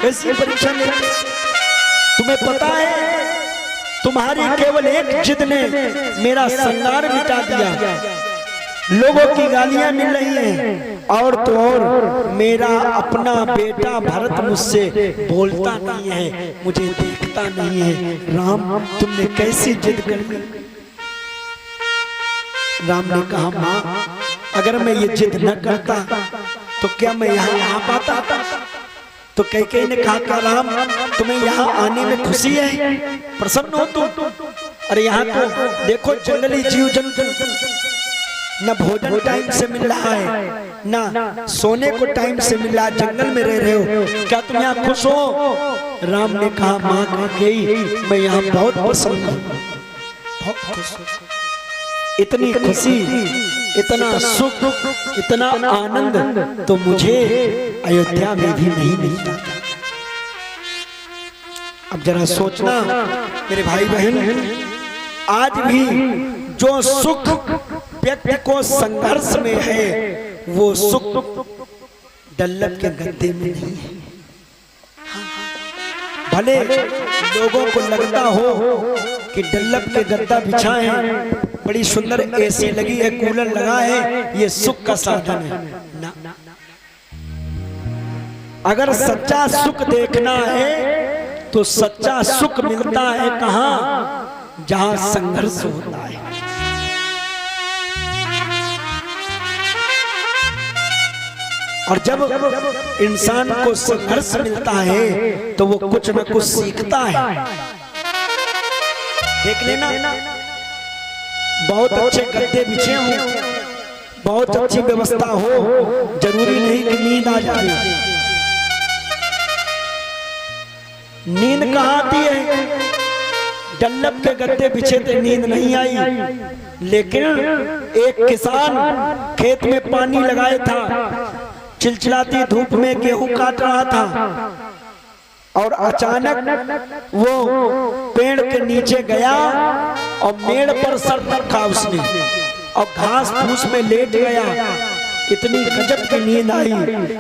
कैसी परीक्षा लेते? तुम्हें पता है तुम्हारी केवल एक जिद ने मेरा संगार मिटा दिया। लोगों की गालियां मिल रही हैं और तो और मेरा अपना बेटा भरत मुझसे बोलता नहीं है, मुझे देखता नहीं है। राम तुमने कैसी जिद कर ली? राम ने कहा माँ अगर मैं ये जिद न करता तो क्या मैं यहाँ आ पाता? तो कैकेयी ने कहा क्या राम तुम्हें यहाँ आने में खुशी है, प्रसन्न हो तुम? अरे यहाँ तो देखो जंगली जीव जंतु न भोजन टाइम से मिल रहा है ना सोने को टाइम से मिल रहा है, जंगल में रह रहे हो, क्या तुम यहाँ खुश हो? राम ने कहा माँ कैकेयी मैं यहाँ बहुत प्रसन्न हूँ, बहुत खुश हूँ। इतनी खुशी, इतना सुख, इतना आनंद तो मुझे अयोध्या में भी नहीं मिलता। अब जरा सोचना मेरे भाई बहन, आज भी जो सुख व्यक्ति को संघर्ष में है वो सुख डल्लब के गद्दे में नहीं है। भले लोगों को लगता हो कि डल्लब के गद्दा बिछा है, बड़ी सुंदर एसी लगी है, कूलर लगा है, ये सुख का साधन है ना। अगर सच्चा सुख देखना है तो सच्चा सुख मिलता है कहाँ? जहां संघर्ष होता है। और जब इंसान को संघर्ष मिलता है तो वो कुछ न कुछ सीखता है। देख लेना बहुत अच्छे गद्दे बिछे हो, बहुत अच्छी व्यवस्था हो, जरूरी नहीं कि नींद आ जाए। नींद कहाँ आती है? डल्लब के गद्दे बिछे थे नींद नहीं आई, लेकिन एक किसान खेत में पानी लगाए था, चिलचिलाती धूप में गेहूं काट रहा था और अचानक वो पेड़ के नीचे गया और मेड़ पर सर रखा उसने और घास फूस में लेट गया। इतनी गजब की नींद आई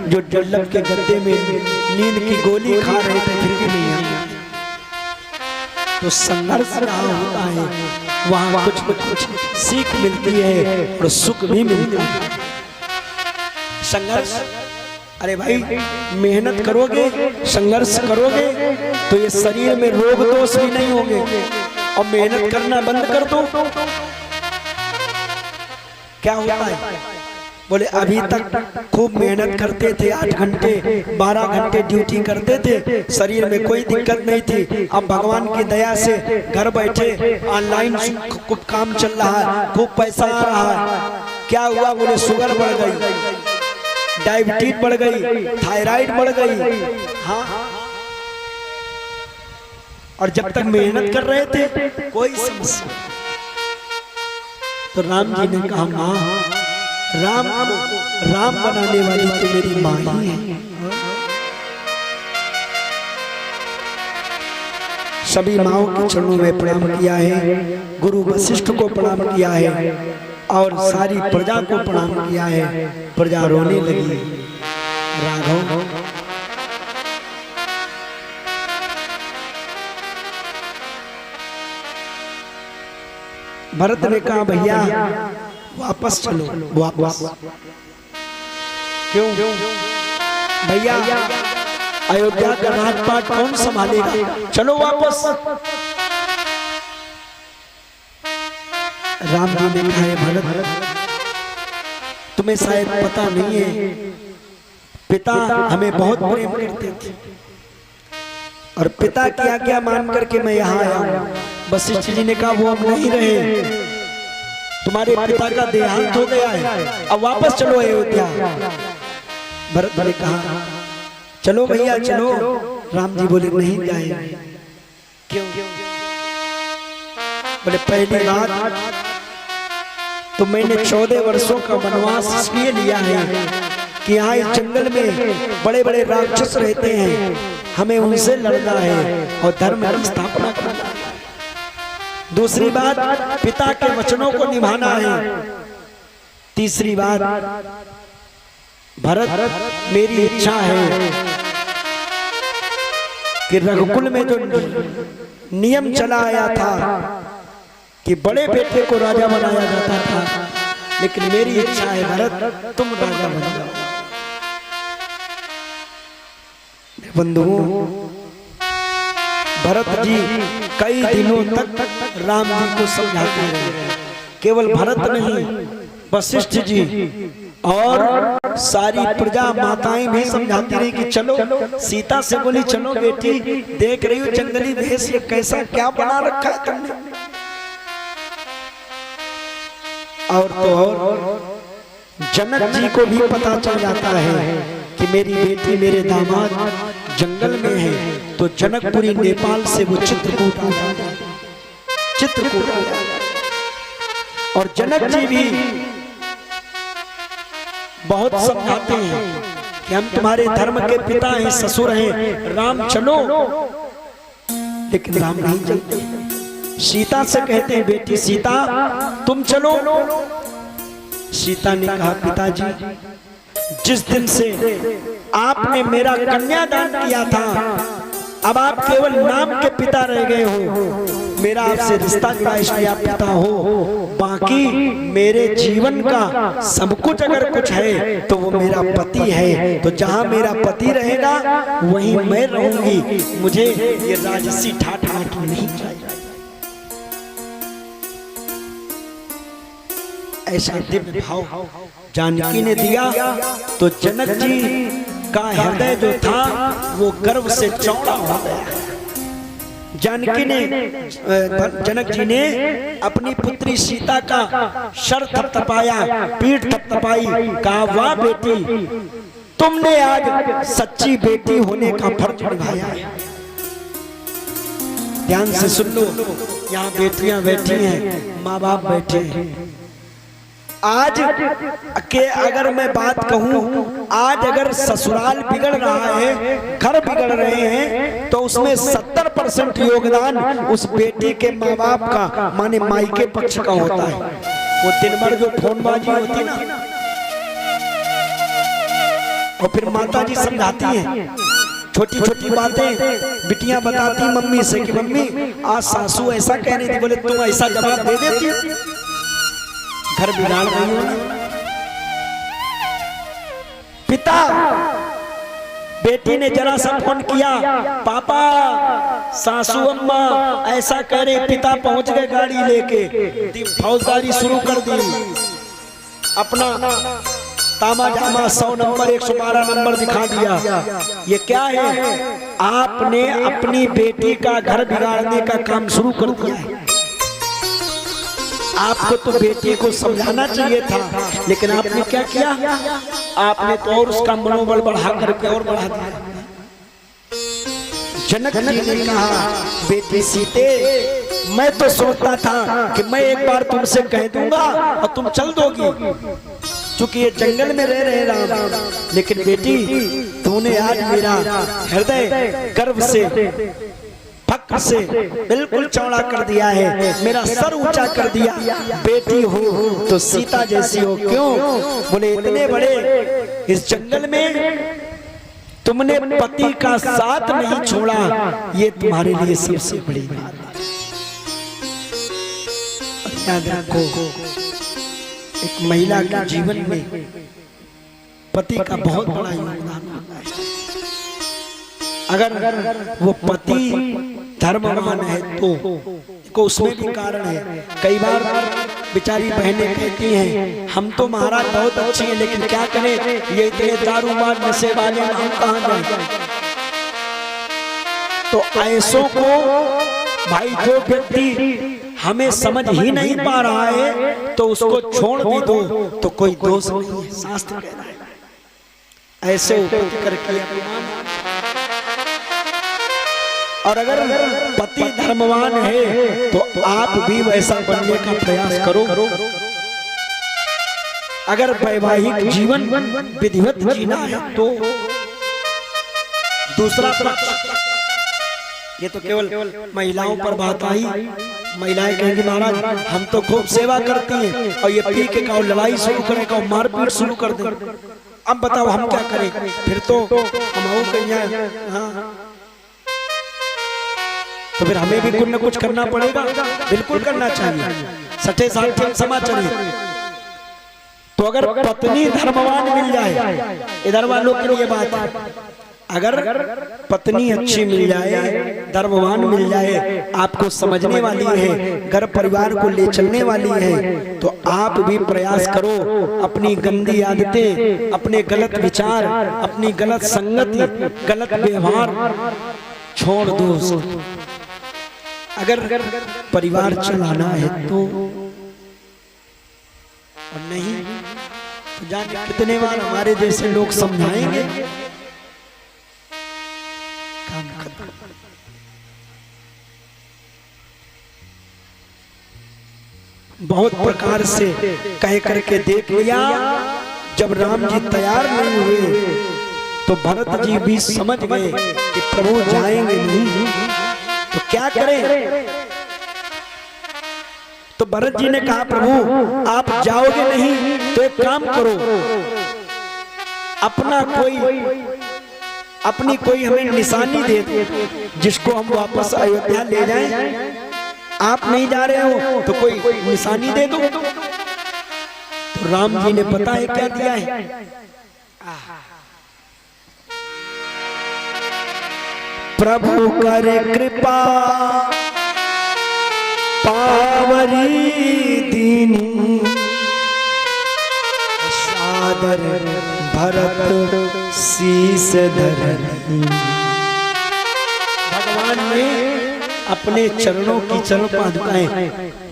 जो डल्लब के गद्दे में नींद की गोली खा रहे थे फिर भी नहीं आई। तो संघर्ष जहाँ होता है वहाँ कुछ न कुछ सीख मिलती है और सुख भी मिलता है। संघर्ष, अरे भाई मेहनत करोगे, संघर्ष करोगे तो ये शरीर में रोग दोष भी नहीं होंगे। और मेहनत करना बंद कर दो क्या होता है? बोले अभी तक खूब मेहनत करते थे, 8 घंटे 12 घंटे ड्यूटी करते थे, शरीर में कोई दिक्कत नहीं थी। अब भगवान की दया से घर बैठे ऑनलाइन खूब काम चल रहा है, खूब पैसा आ रहा है। क्या हुआ? बोले शुगर बढ़ गई, डायबिटीज बढ़ गई, थायराइड बढ़ गई। हाँ, और जब तक मेहनत कर रहे थे कोई समस्या। तो राम जी ने कहा माँ राम बनाने वाली तो मेरी माँ ही है। सभी माओं के चरणों में प्रणाम किया है, गुरु वशिष्ठ को प्रणाम किया है और सारी प्रजा को प्रणाम किया है। प्रजा रोने लगी। राघव भरत ने कहा भैया वापस चलो। वापस क्यों भैया? अयोध्या का राजपाट कौन संभालेगा? चलो वापस। राम जी ने कहा भरत तुम्हें शायद पता नहीं है, पिता हमें बहुत प्रेम करते थे और पिता की आज्ञा मान करके मैं यहाँ आया हूँ। वशिष्ठ जी ने कहा वो अब नहीं रहे, तुम्हारे पिता का देहांत हो गया है, अब वापस चलो अयोध्या। भरत ने कहा चलो भैया चलो। राम जी बोले नहीं जाए। क्यों? बोले पहली बात तो मैंने 14 वर्षों का वनवास इसलिए लिया है कि यहाँ इस जंगल में बड़े बड़े राक्षस रहते हैं, हमें उनसे लड़ना है और धर्म की स्थापना करना है। दूसरी बात पिता के वचनों को निभाना है। तीसरी बात भरत मेरी इच्छा है कि रघुकुल में जो नियम चला आया था कि बड़े बेटे को राजा बनाया जाता था, लेकिन मेरी इच्छा है भरत तुम राजा बन जाओ। बंधुओं भरत जी कई दिनों तक राम जी को समझाते रहे। केवल भरत नहीं, वशिष्ठ जी और सारी प्रजा माताएं भी समझाती रही कि चलो। सीता से बोली चलो बेटी, देख रही हो जंगली भेष ये कैसा क्या बना रखा है तुमने। और तो और जनक जी को भी पता चल जाता है कि मेरी बेटी मेरे दामाद जंगल में है, तो जनकपुरी नेपाल से वो चित्रकूट और जनक जी भी बहुत समझाते हैं कि हम तुम्हारे धर्म के पिता हैं, ससुर हैं, राम चलो। लेकिन राम नहीं चलते। सीता से कहते हैं बेटी सीता तुम चलो। सीता ने कहा पिताजी जिस दिन से आपने मेरा कन्यादान किया था, अब आप केवल नाम के पिता रह गए हो। मेरा आपसे रिश्ता जुड़ा इसलिए आप पिता हो, बाकी मेरे जीवन का सब कुछ अगर कुछ है तो वो मेरा पति है। तो जहां मेरा पति रहेगा वहीं मैं रहूंगी, मुझे ये राजसी ठाठा नहीं चाहिए। ऐसा दिव्य भाव जानकी ने दिया तो जनक जी का हृदय जो था वो गर्व से चौड़ा हो गया। जानकी ने जनक जी ने अपनी पुत्री सीता का सर थपथपाया, पीठ थपथपाई, कहा वाह बेटी तुमने आज सच्ची बेटी होने का फर्ज निभाया है। ध्यान से सुन लो, यहाँ बेटियां बैठी हैं, माँ बाप बैठे हैं। आज के अगर मैं बात कहूं, आज अगर ससुराल बिगड़ रहा है, घर बिगड़ रहे हैं, तो उसमें 70% योगदान उस बेटी के माँ बाप का, माने माई के पक्ष का होता है। वो दिन भर जो फोनबाजी होती ना, और फिर माता जी समझाती हैं, छोटी छोटी बातें बिटियां बताती मम्मी से कि मम्मी आज सासू ऐसा कह रही थी, बोले तुम ऐसा जवाब दे देती, घर बिगाड़ रही हो। पिता बेटी ने जरा सा फोन किया, पापा सासू अम्मा ऐसा कह रहे, पिता पहुंच गए गाड़ी लेके, फौजदारी शुरू कर दी। अपना तामा जामा 100 नंबर 112 नंबर दिखा दिया। ये क्या है? आपने अपनी बेटी का घर बिगाड़ने का काम शुरू कर दिया है। आपको तो बेटी को समझाना चाहिए था, लेकिन आपने क्या किया? आपने तो और उसका मनोबल बढ़ा करके और बढ़ा दिया। जनक जी ने कहा बेटी सीते मैं तो सोचता था कि मैं एक बार तुमसे कह दूंगा और तुम चल दोगी, क्योंकि ये जंगल में रह रहे राम, लेकिन बेटी तूने आज मेरा हृदय गर्व से फक फक्र से बिल्कुल चौड़ा कर दिया है, मेरा सर ऊंचा कर दिया। बेटी हो तो सीता जैसी हो। क्यों? बोले इतने बड़े इस जंगल में तुमने पति का साथ नहीं छोड़ा, ये तुम्हारे लिए सबसे बड़ी बात है। याद रखो, एक महिला के जीवन में पति का बहुत बड़ा योगदान होता है। अगर वो पति धर्मवान है तो उसमें भी कारण है। कई बार बेचारी बहनें कहती हैं हम तो महाराज बहुत अच्छे हैं, लेकिन क्या करें, ये इतने दारूबाज नशे वाले हम कहाँ जाएं। तो ऐसों को भाई, जो व्यक्ति हमें समझ ही नहीं पा रहा है तो उसको छोड़ भी दो तो कोई दोष नहीं है, शास्त्र कह रहा है। ऐसे उपति करके अपमान। और अगर पति धर्मवान है तो आप भी वैसा बनने का प्रयास करो। अगर वैवाहिक जीवन विधिवत जीना है तो दूसरा पक्ष, ये तो केवल महिलाओं पर बात आई। महिलाएं कहेंगी महाराज हम तो खूब सेवा करती हैं और ये पी के का लड़ाई शुरू करे का मारपीट शुरू कर दे, अब बताओ हम क्या करें। फिर तो हम कहीं तो फिर हमें भी कुछ न कुछ करना पड़ेगा। बिल्कुल करना चाहिए, सठे साठे समाज चलिए। तो अगर पत्नी धर्मवान मिल जाए, इधर वालों के लिए बात है, अगर पत्नी अच्छी मिल जाए, धर्मवान मिल जाए, आपको समझने वाली है, घर परिवार को ले चलने वाली है, तो आप भी प्रयास करो अपनी गंदी आदतें, अपने गलत विचार, अपनी गलत संगति, गलत व्यवहार छोड़ दो। अगर परिवार चलाना है तो, और नहीं तो जाने कितने बार हमारे जैसे लोग समझाएंगे, काम खत्म। बहुत प्रकार से कह करके देख लिया। जब राम जी तैयार नहीं हुए तो भरत जी भी समझ गए कि प्रभु जाएंगे नहीं, तो क्या करें। तो भरत जी ने कहा प्रभु आप जाओगे नहीं तो एक काम करो, अपनी कोई हमें निशानी दे दो जिसको हम वापस अयोध्या ले जाएं। आप नहीं जा रहे हो तो कोई निशानी दे दो। तो राम जी ने पता है क्या दिया है, प्रभु करे कृपा पावरी दीनी, सादर भरत शीस धरनी। भगवान ने अपने चरणों की चरण पादुकाएं,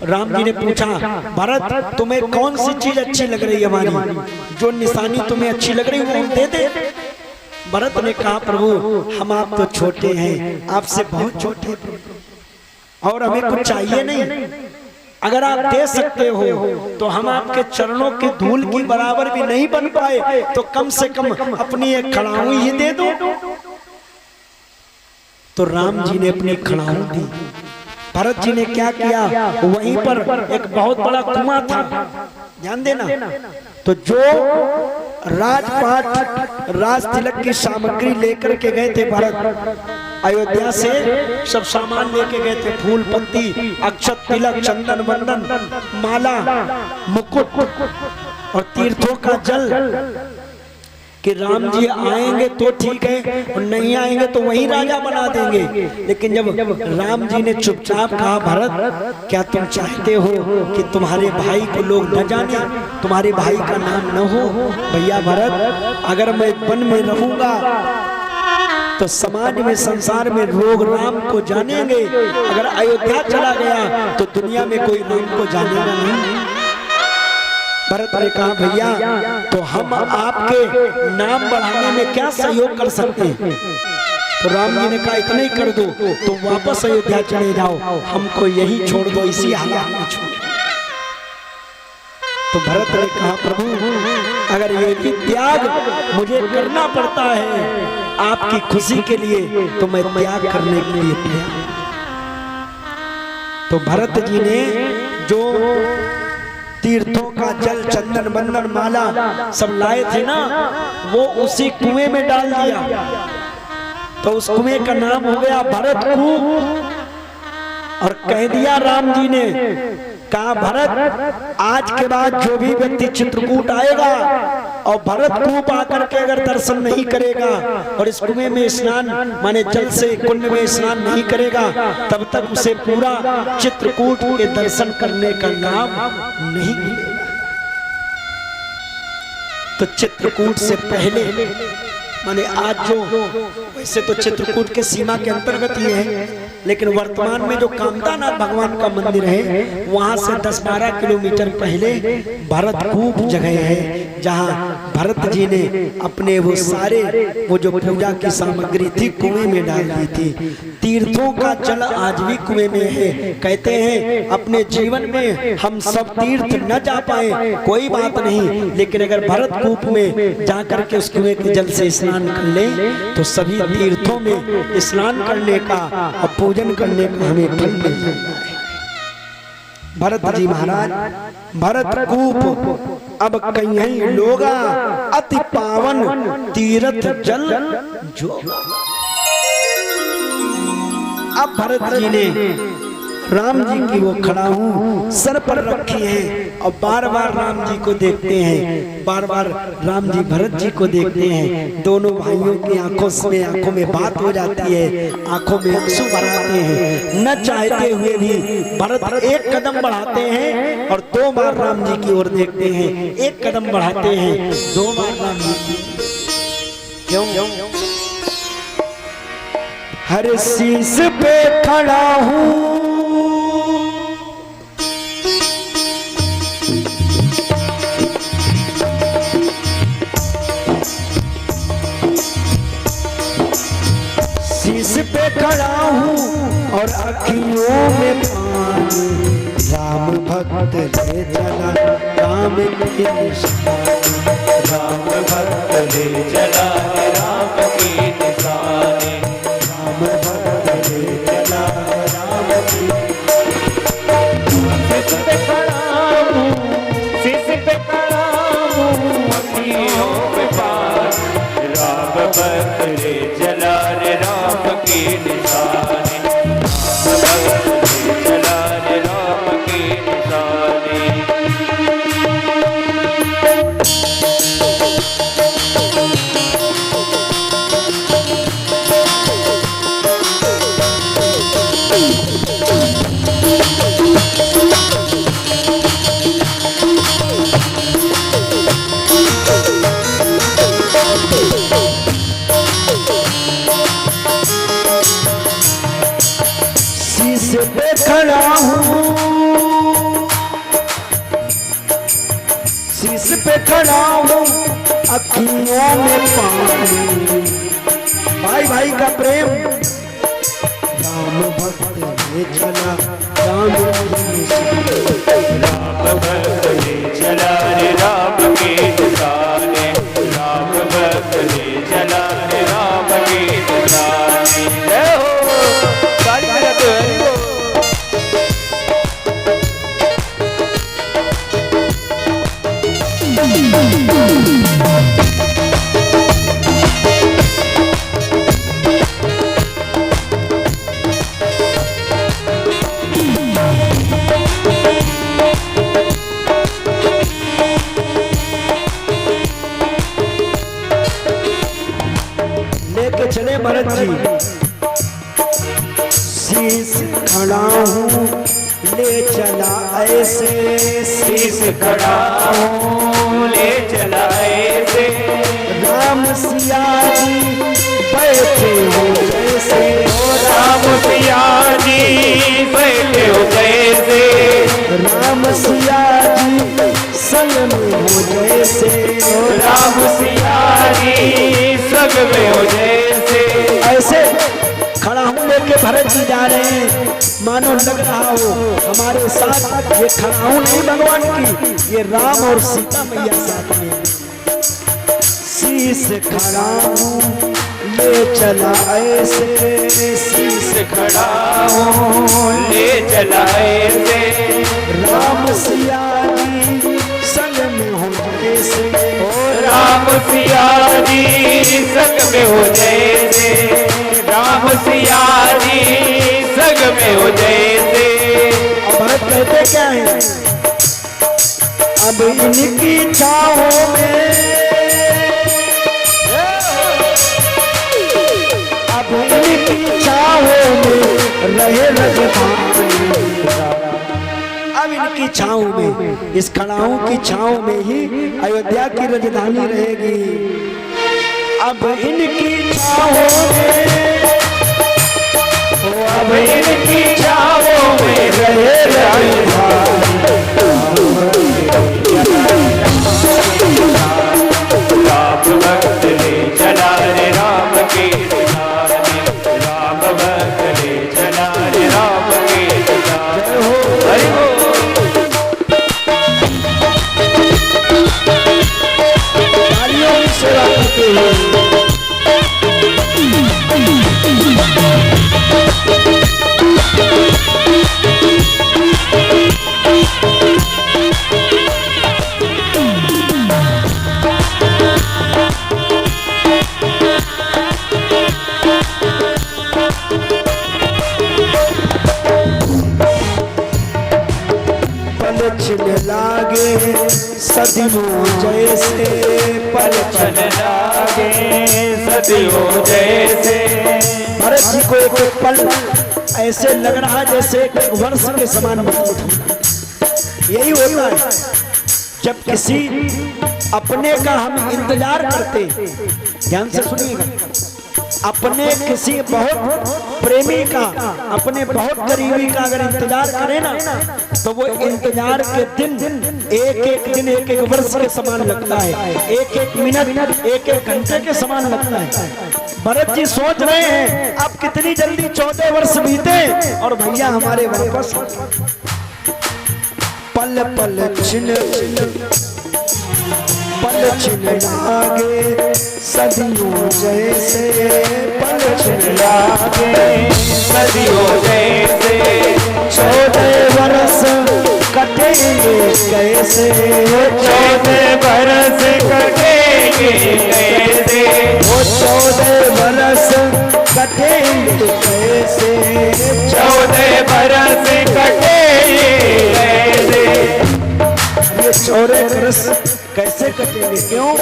राम जी ने पूछा भरत तुम्हें कौन सी चीज अच्छी लग रही है, हमारी जो निशानी तुम्हें अच्छी लग रही है वो दे दे। भरत ने कहा प्रभु हम आप तो छोटे हैं, आपसे बहुत छोटे और हमें कुछ चाहिए नहीं, अगर आप दे सकते हो तो हम आपके चरणों के धूल की बराबर भी नहीं बन पाए तो कम से कम अपनी एक खड़ाऊ ही दे दो। तो राम जी ने अपनी खड़ाऊ दी। भरत जी ने क्या किया, वहीं पर एक बहुत बड़ा कुआं था, ध्यान देना। तो जो राजपाट राज तिलक की सामग्री लेकर के गए थे भरत, अयोध्या से सब सामान लेके गए थे, फूल पत्ती, अक्षत, तिलक, चंदन, वंदन, माला, मुकुट और तीर्थों का जल, कि राम जी आएंगे तो ठीक है और नहीं आएंगे तो वही राजा बना देंगे। लेकिन जब राम जी ने चुपचाप कहा भरत क्या तुम चाहते हो कि तुम्हारे भाई को लोग न जाने, तुम्हारे भाई का नाम न हो। भैया भरत अगर मैं वन में रहूंगा तो समाज में संसार में लोग राम को जानेंगे, अगर अयोध्या चला गया तो दुनिया में कोई राम को जानेगा नहीं। भरत ने कहा भैया तो हम आपके नाम बढ़ाने में क्या सहयोग कर सकते हैं। तो राम जी ने कहा इतना ही कर दो, तुम वापस अयोध्या चले जाओ, हमको यही छोड़ दो, इसी हालात में छोड़। तो भरत ने कहा प्रभु अगर ये भी त्याग मुझे करना पड़ता है आपकी खुशी के लिए तो मैं त्याग करने के लिए तैयार। तो भरत जी ने जो तीर्थों का जल, चंदन, बंदन, माला सब लाए थे ना, वो उसी कुएं में डाल दिया। तो उस कुएं का नाम हो गया भरत कूप। और कह दिया राम जी ने, कहा भरत आज के बाद जो भी व्यक्ति चित्रकूट आएगा और भरत कूप आकर के अगर दर्शन नहीं करेगा और इस कुएं में स्नान माने जल से कुंड में स्नान नहीं करेगा, तब तक उसे पूरा चित्रकूट के दर्शन करने का नाम नहीं मिलेगा। तो चित्रकूट से पहले माने आज जो, वैसे तो चित्रकूट के सीमा के अंतर्गत ये है, लेकिन वर्तमान में जो कामतानाथ भगवान का मंदिर है, वहां से 10-12 किलोमीटर पहले भरत कूप जगह है, जहां भरत जी ने अपने वो सारे वो जो पूजा की सामग्री थी कुएं में डाल दी थी। तीर्थों का जल आज भी कुएं में है। कहते हैं अपने जीवन में हम सब तीर्थ न जा पाए कोई बात नहीं, लेकिन अगर भरत कूप में जाकर के उस कुएं के जल से स्नान कर ले तो सभी तीर्थों में स्नान करने का और पूजन करने का हमें फल मिल जाता है। भरत जी महाराज भरत कूप अब कहीं लोगा अति पावन तीर्थ जल जो। अब भरत जी ने राम जी की वो खड़ा हूँ सर पर रखी है और बार बार राम जी को देखते हैं, बार बार राम जी भरत जी को देखते हैं। दोनों भाइयों की आंखों में बात हो जाती है, आंखों में आंसू भराते हैं। न चाहते हुए भी भरत एक कदम बढ़ाते हैं और 2 बार राम जी की ओर देखते हैं। एक कदम बढ़ाते हैं, 2 बार राम जी की। क्यों? हर शीश पे खड़ा हूँ पे खड़ा हूँ और अखियों में पानी, राम भक्त ले चला राम की निशानी, राम भक्त ले चला राम की निशानी, राम भक्त ले चला राम की। शीश पे खड़ा हूँ, शीश पे खड़ा हूँ, अखियों में पानी, राम भक्त ले चला राम की निशानी, राम भक्त ले चला राम की निशानी। पे खड़ा हूँ, शीश पे खड़ा हूँ अखियों में पानी, भाई भाई का प्रेम। राम भक्त ले चला राम भक्त ले चला रे राम की निशानी, राम भक्त ले चला रे राम की निशानी। जय हो सारी जगत हरि हो। लेके चले भरत जी, शीश खड़ा हूँ ले चला ऐसे, शीश खड़ा हूँ ले चला ऐसे, राम सिया जी बैठे हो जैसे, राम सिया जी बैठे हो जैसे, राम सिया जी संग में हो जैसे, राम सिया जी संग में हो जैसे। ऐसे खड़ा हूँ लेके भरत जी जा रहे हैं, मानो लग रहा हो हमारे साथ ये खड़ा हूँ नहीं भगवान की, ये राम और सीता मैया साथ में। शीश खड़ा हूँ ले चला ऐसे शीश खड़ा हूँ ले चला ऐसे राम सिया जी संग में हो जैसे राम सिया जी संग में हो जैसे राम सिया जी संग में हो जैसे। अब भरत कहते क्या है, अब इनकी छाओं में, अब इनकी छाओं में रहे राजधानी, अब इनकी छाओं में, इस खड़ाओं की छाओं में ही अयोध्या की राजधानी रहेगी। अब इनकी छाओं में, अब इनकी छाओं में रहे राजधानी। राम भक्त ले चला रे राम के दुलारे, राम भक्त ले चला रे राम के दुलारे। हरि बोल। तालियों की सेवा करते हुए लागे सदियों जैसे, पल पल लागे सदियों जैसे। भरत जी को एक पल ऐसे लग रहा जैसे एक वर्ष के समान प्रतीत होता। यही होता है जब किसी अपने का हम इंतजार करते, ध्यान से सुनिएगा, अपने किसी बहुत प्रेमी का, अपने बहुत करीबी का अगर इंतजार करें ना, तो वो इंतजार के दिन एक एक दिन एक एक वर्ष के समान लगता है, एक एक मिनट एक एक घंटे के समान लगता है। भरत जी सोच रहे हैं अब कितनी जल्दी 14 वर्ष बीते और भैया हमारे वापस। पल पल छिन पल छिन लागे सदियों जैसे, पल छिन लागे सदियों जैसे। 14 वर्ष कटेंगे कैसे, 14 बरस कटेंगे कैसे। वो 14 वर्ष कटेंगे कैसे, 14 बरस कटेंगे कैसे। ये 14 वर्ष कैसे कटेंगे, क्यों?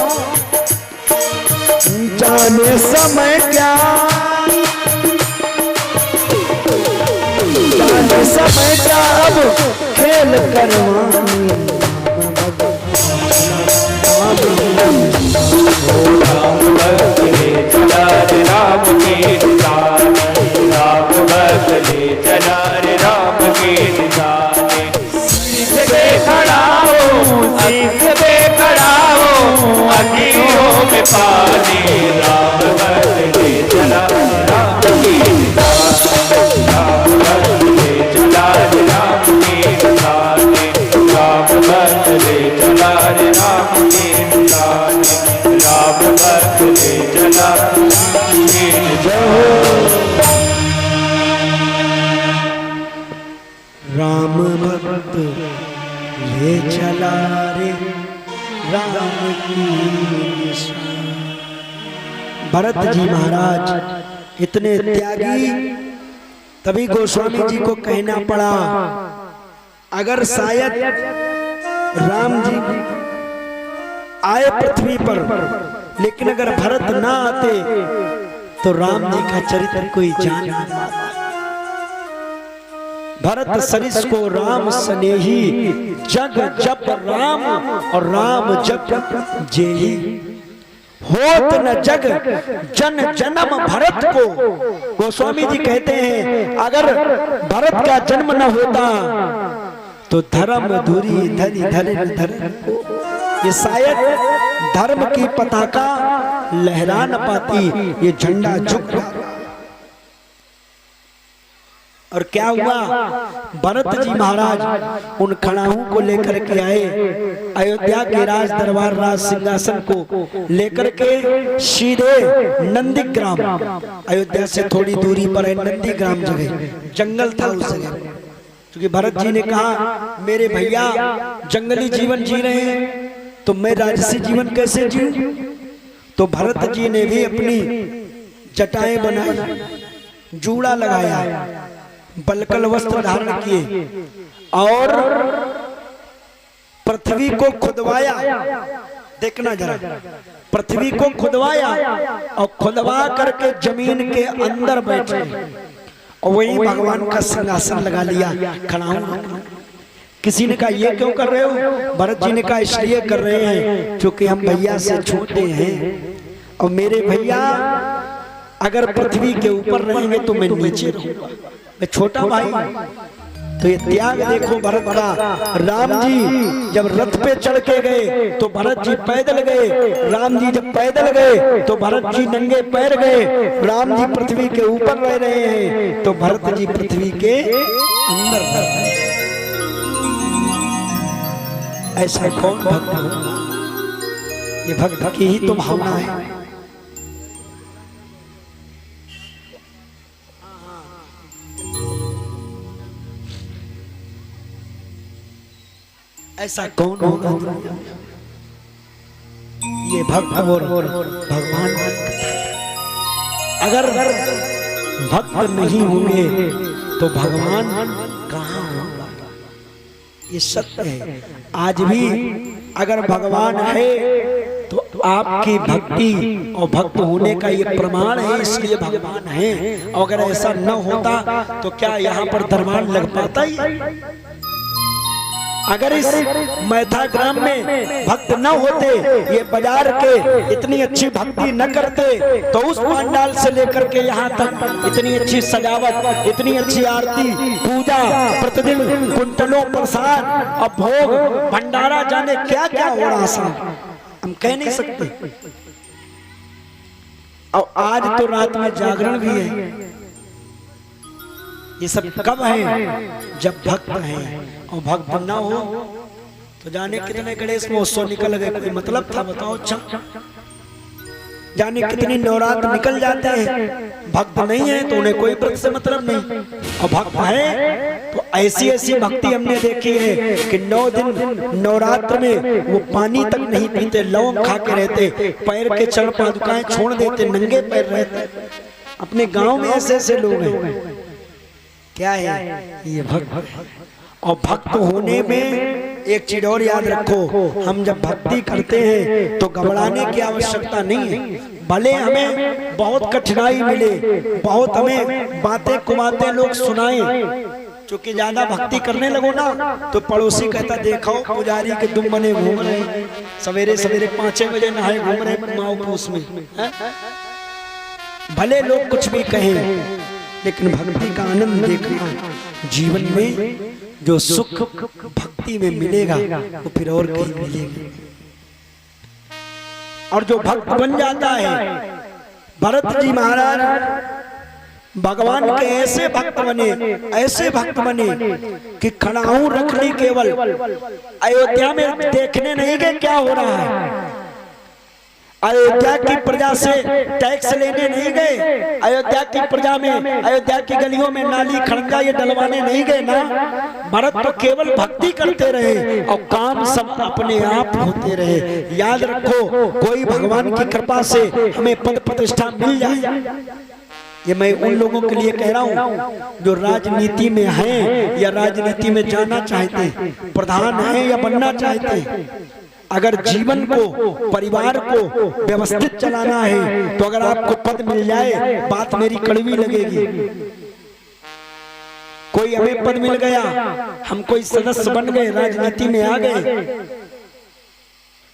जाने समय क्या, जाने समय क्या अब खेल करवानी। राम भक्त ले चला रे राम के दुलारे, राम भक्त ले चला रे राम के दुलारे। शीश पे खड़ा हूँ, शीश पे खड़ा हूँ, अखियों में पानी। राम भक्त ले चला राम के दुलारे, राम भक्त ले चला रे राम के दुलारे, राम भक्त ले चला रे राम के दुलारे, राम भक्त ले चला राम भक्त ले चला रे राम की निशान। भरत जी महाराज इतने त्यागी, तभी गोस्वामी जी को कहना पड़ा अगर शायद राम जी आए पृथ्वी पर, लेकिन अगर भरत ना आते तो राम जी का चरित्र कोई जान ना पाता। भरत सरिस को राम स्नेही, जग जप राम और राम जप जेही। होत न जग जन जन्म भरत को। गोस्वामी जी कहते हैं अगर भरत का जन्म न होता तो धर्म धुरी धरी धरे धर्म को, ये शायद धर्म की पताका लहरा न पाती, ये झंडा झुक। और क्या हुआ, भरत जी महाराज उन खड़ाऊ को लेकर के आए, अयोध्या के राज दरबार राज सिंहासन को लेकर के सीधे नंदीग्राम, अयोध्या से थोड़ी दूरी पर है नंदीग्राम जगह, जंगल था उस जगह। क्योंकि भरत जी ने कहा मेरे भैया जंगली जीवन जी रहे हैं तो मैं राजसी जीवन कैसे जीऊं। तो भरत जी ने भी अपनी जटाएं बनाई, जूड़ा लगाया, बलकल वस्त्र धारण किए और पृथ्वी को खुदवाया। देखना जरा, पृथ्वी को खुदवाया और खुदवा करके जमीन के अंदर बैठे और वही भगवान का सिंहासन लगा लिया, खड़ा हूं। किसी ने कहा ये क्यों कर रहे हो? भरत जी ने कहा इसलिए कर रहे हैं क्योंकि हम भैया से छोटे हैं और मेरे भैया अगर पृथ्वी के ऊपर रहेंगे तो मैं नीचे रहूंगा, मैं छोटा भाई। तो ये त्याग देखो भरत का। राम जी जब रथ पे चढ़ के गए तो भरत जी पैदल गए, राम जी जब पैदल गए तो भरत जी नंगे पैर गए। राम जी पृथ्वी के ऊपर रह रहे हैं तो भरत जी पृथ्वी के अंदर रह रहे हैं। ऐसा कौन भक्त होगा? ये भक्त की ही तो भावना है। ऐसा कौन होगा दुनिया में? ये भक्त और भगवान। अगर भक्त नहीं होंगे तो भगवान कहाँ होगा? ये सत्य है। आज भी अगर भगवान है तो आपकी भक्ति और भक्त होने का ये प्रमाण है, इसलिए भगवान है। और अगर ऐसा न होता तो क्या यहाँ पर दरबार लग पाता ही? अगर इस मैथा ग्राम में भक्त न होते, ये बाजार के इतनी अच्छी भक्ति न करते तो उस पंडाल से लेकर के यहाँ तक इतनी अच्छी सजावट, इतनी अच्छी आरती, पूजा, प्रतिदिन कुंटलों प्रसाद और भोग भंडारा, जाने क्या क्या हो रहा था, हम कह नहीं सकते। और आज तो रात में जागरण भी है। ये सब कब है? जब भक्त हैं। और भक्त न हो तो जाने कितने गणेश महोत्सव निकल गए, कोई मतलब था? बताओ। अच्छा, जाने कितनी नवरात्र निकल जाते हैं। भक्त नहीं है तो उन्हें कोई व्रत से मतलब नहीं, और भक्त है तो ऐसी ऐसी भक्ति हमने देखी है कि 9 दिन नवरात्र में वो पानी तक नहीं पीते, लौंग खा के रहते, पैर के चरण पादुकाएं छोड़ देते, नंगे पैर रहते। अपने गांव में ऐसे ऐसे लोग हैं। क्या है? ये भक्त। और भक्त होने में एक चीज और याद रखो, हम जब भक्ति करते हैं तो घबराने की आवश्यकता नहीं है। भले हमें बहुत कठिनाई मिले, बहुत हमें बातें कुबातें लोग सुनाएं, क्योंकि ज्यादा भक्ति करने लगो ना तो पड़ोसी कहता देखो पुजारी के दुम बने घूम रहे, सवेरे सवेरे 5 बजे नहाए घूम रहे माओ पूस में। भले लोग कुछ भी कहें, लेकिन भक्ति का आनंद देखना। जीवन में जो सुख भक्ति में मिलेगा वो फिर और कहीं मिलेगा। और जो भक्त बन जाता है, भरत जी महाराज भगवान के ऐसे भक्त बने, ऐसे भक्त बने कि खड़ाऊ रख ली, केवल अयोध्या में देखने नहीं गए क्या हो रहा है, अयोध्या की प्रजा से टैक्स लेने नहीं गए, अयोध्या की प्रजा में, अयोध्या की गलियों में नाली खड़का ये डलवाने नहीं गए ना। भरत तो केवल भक्ति करते रहे और काम सब अपने आप होते रहे। याद रखो, कोई भगवान की कृपा से हमें पद प्रतिष्ठा मिल जाए, ये मैं उन लोगों के लिए कह रहा हूँ जो राजनीति में हैं या राजनीति में जाना चाहते हैं, प्रधान हैं या बनना चाहते हैं। अगर जीवन को, परिवार को व्यवस्थित चलाना है तो अगर आपको पद मिल जाए, बात मेरी कड़वी लगेगी। कोई हमें पद मिल गया, हम कोई सदस्य बन गए, राजनीति में आ गए,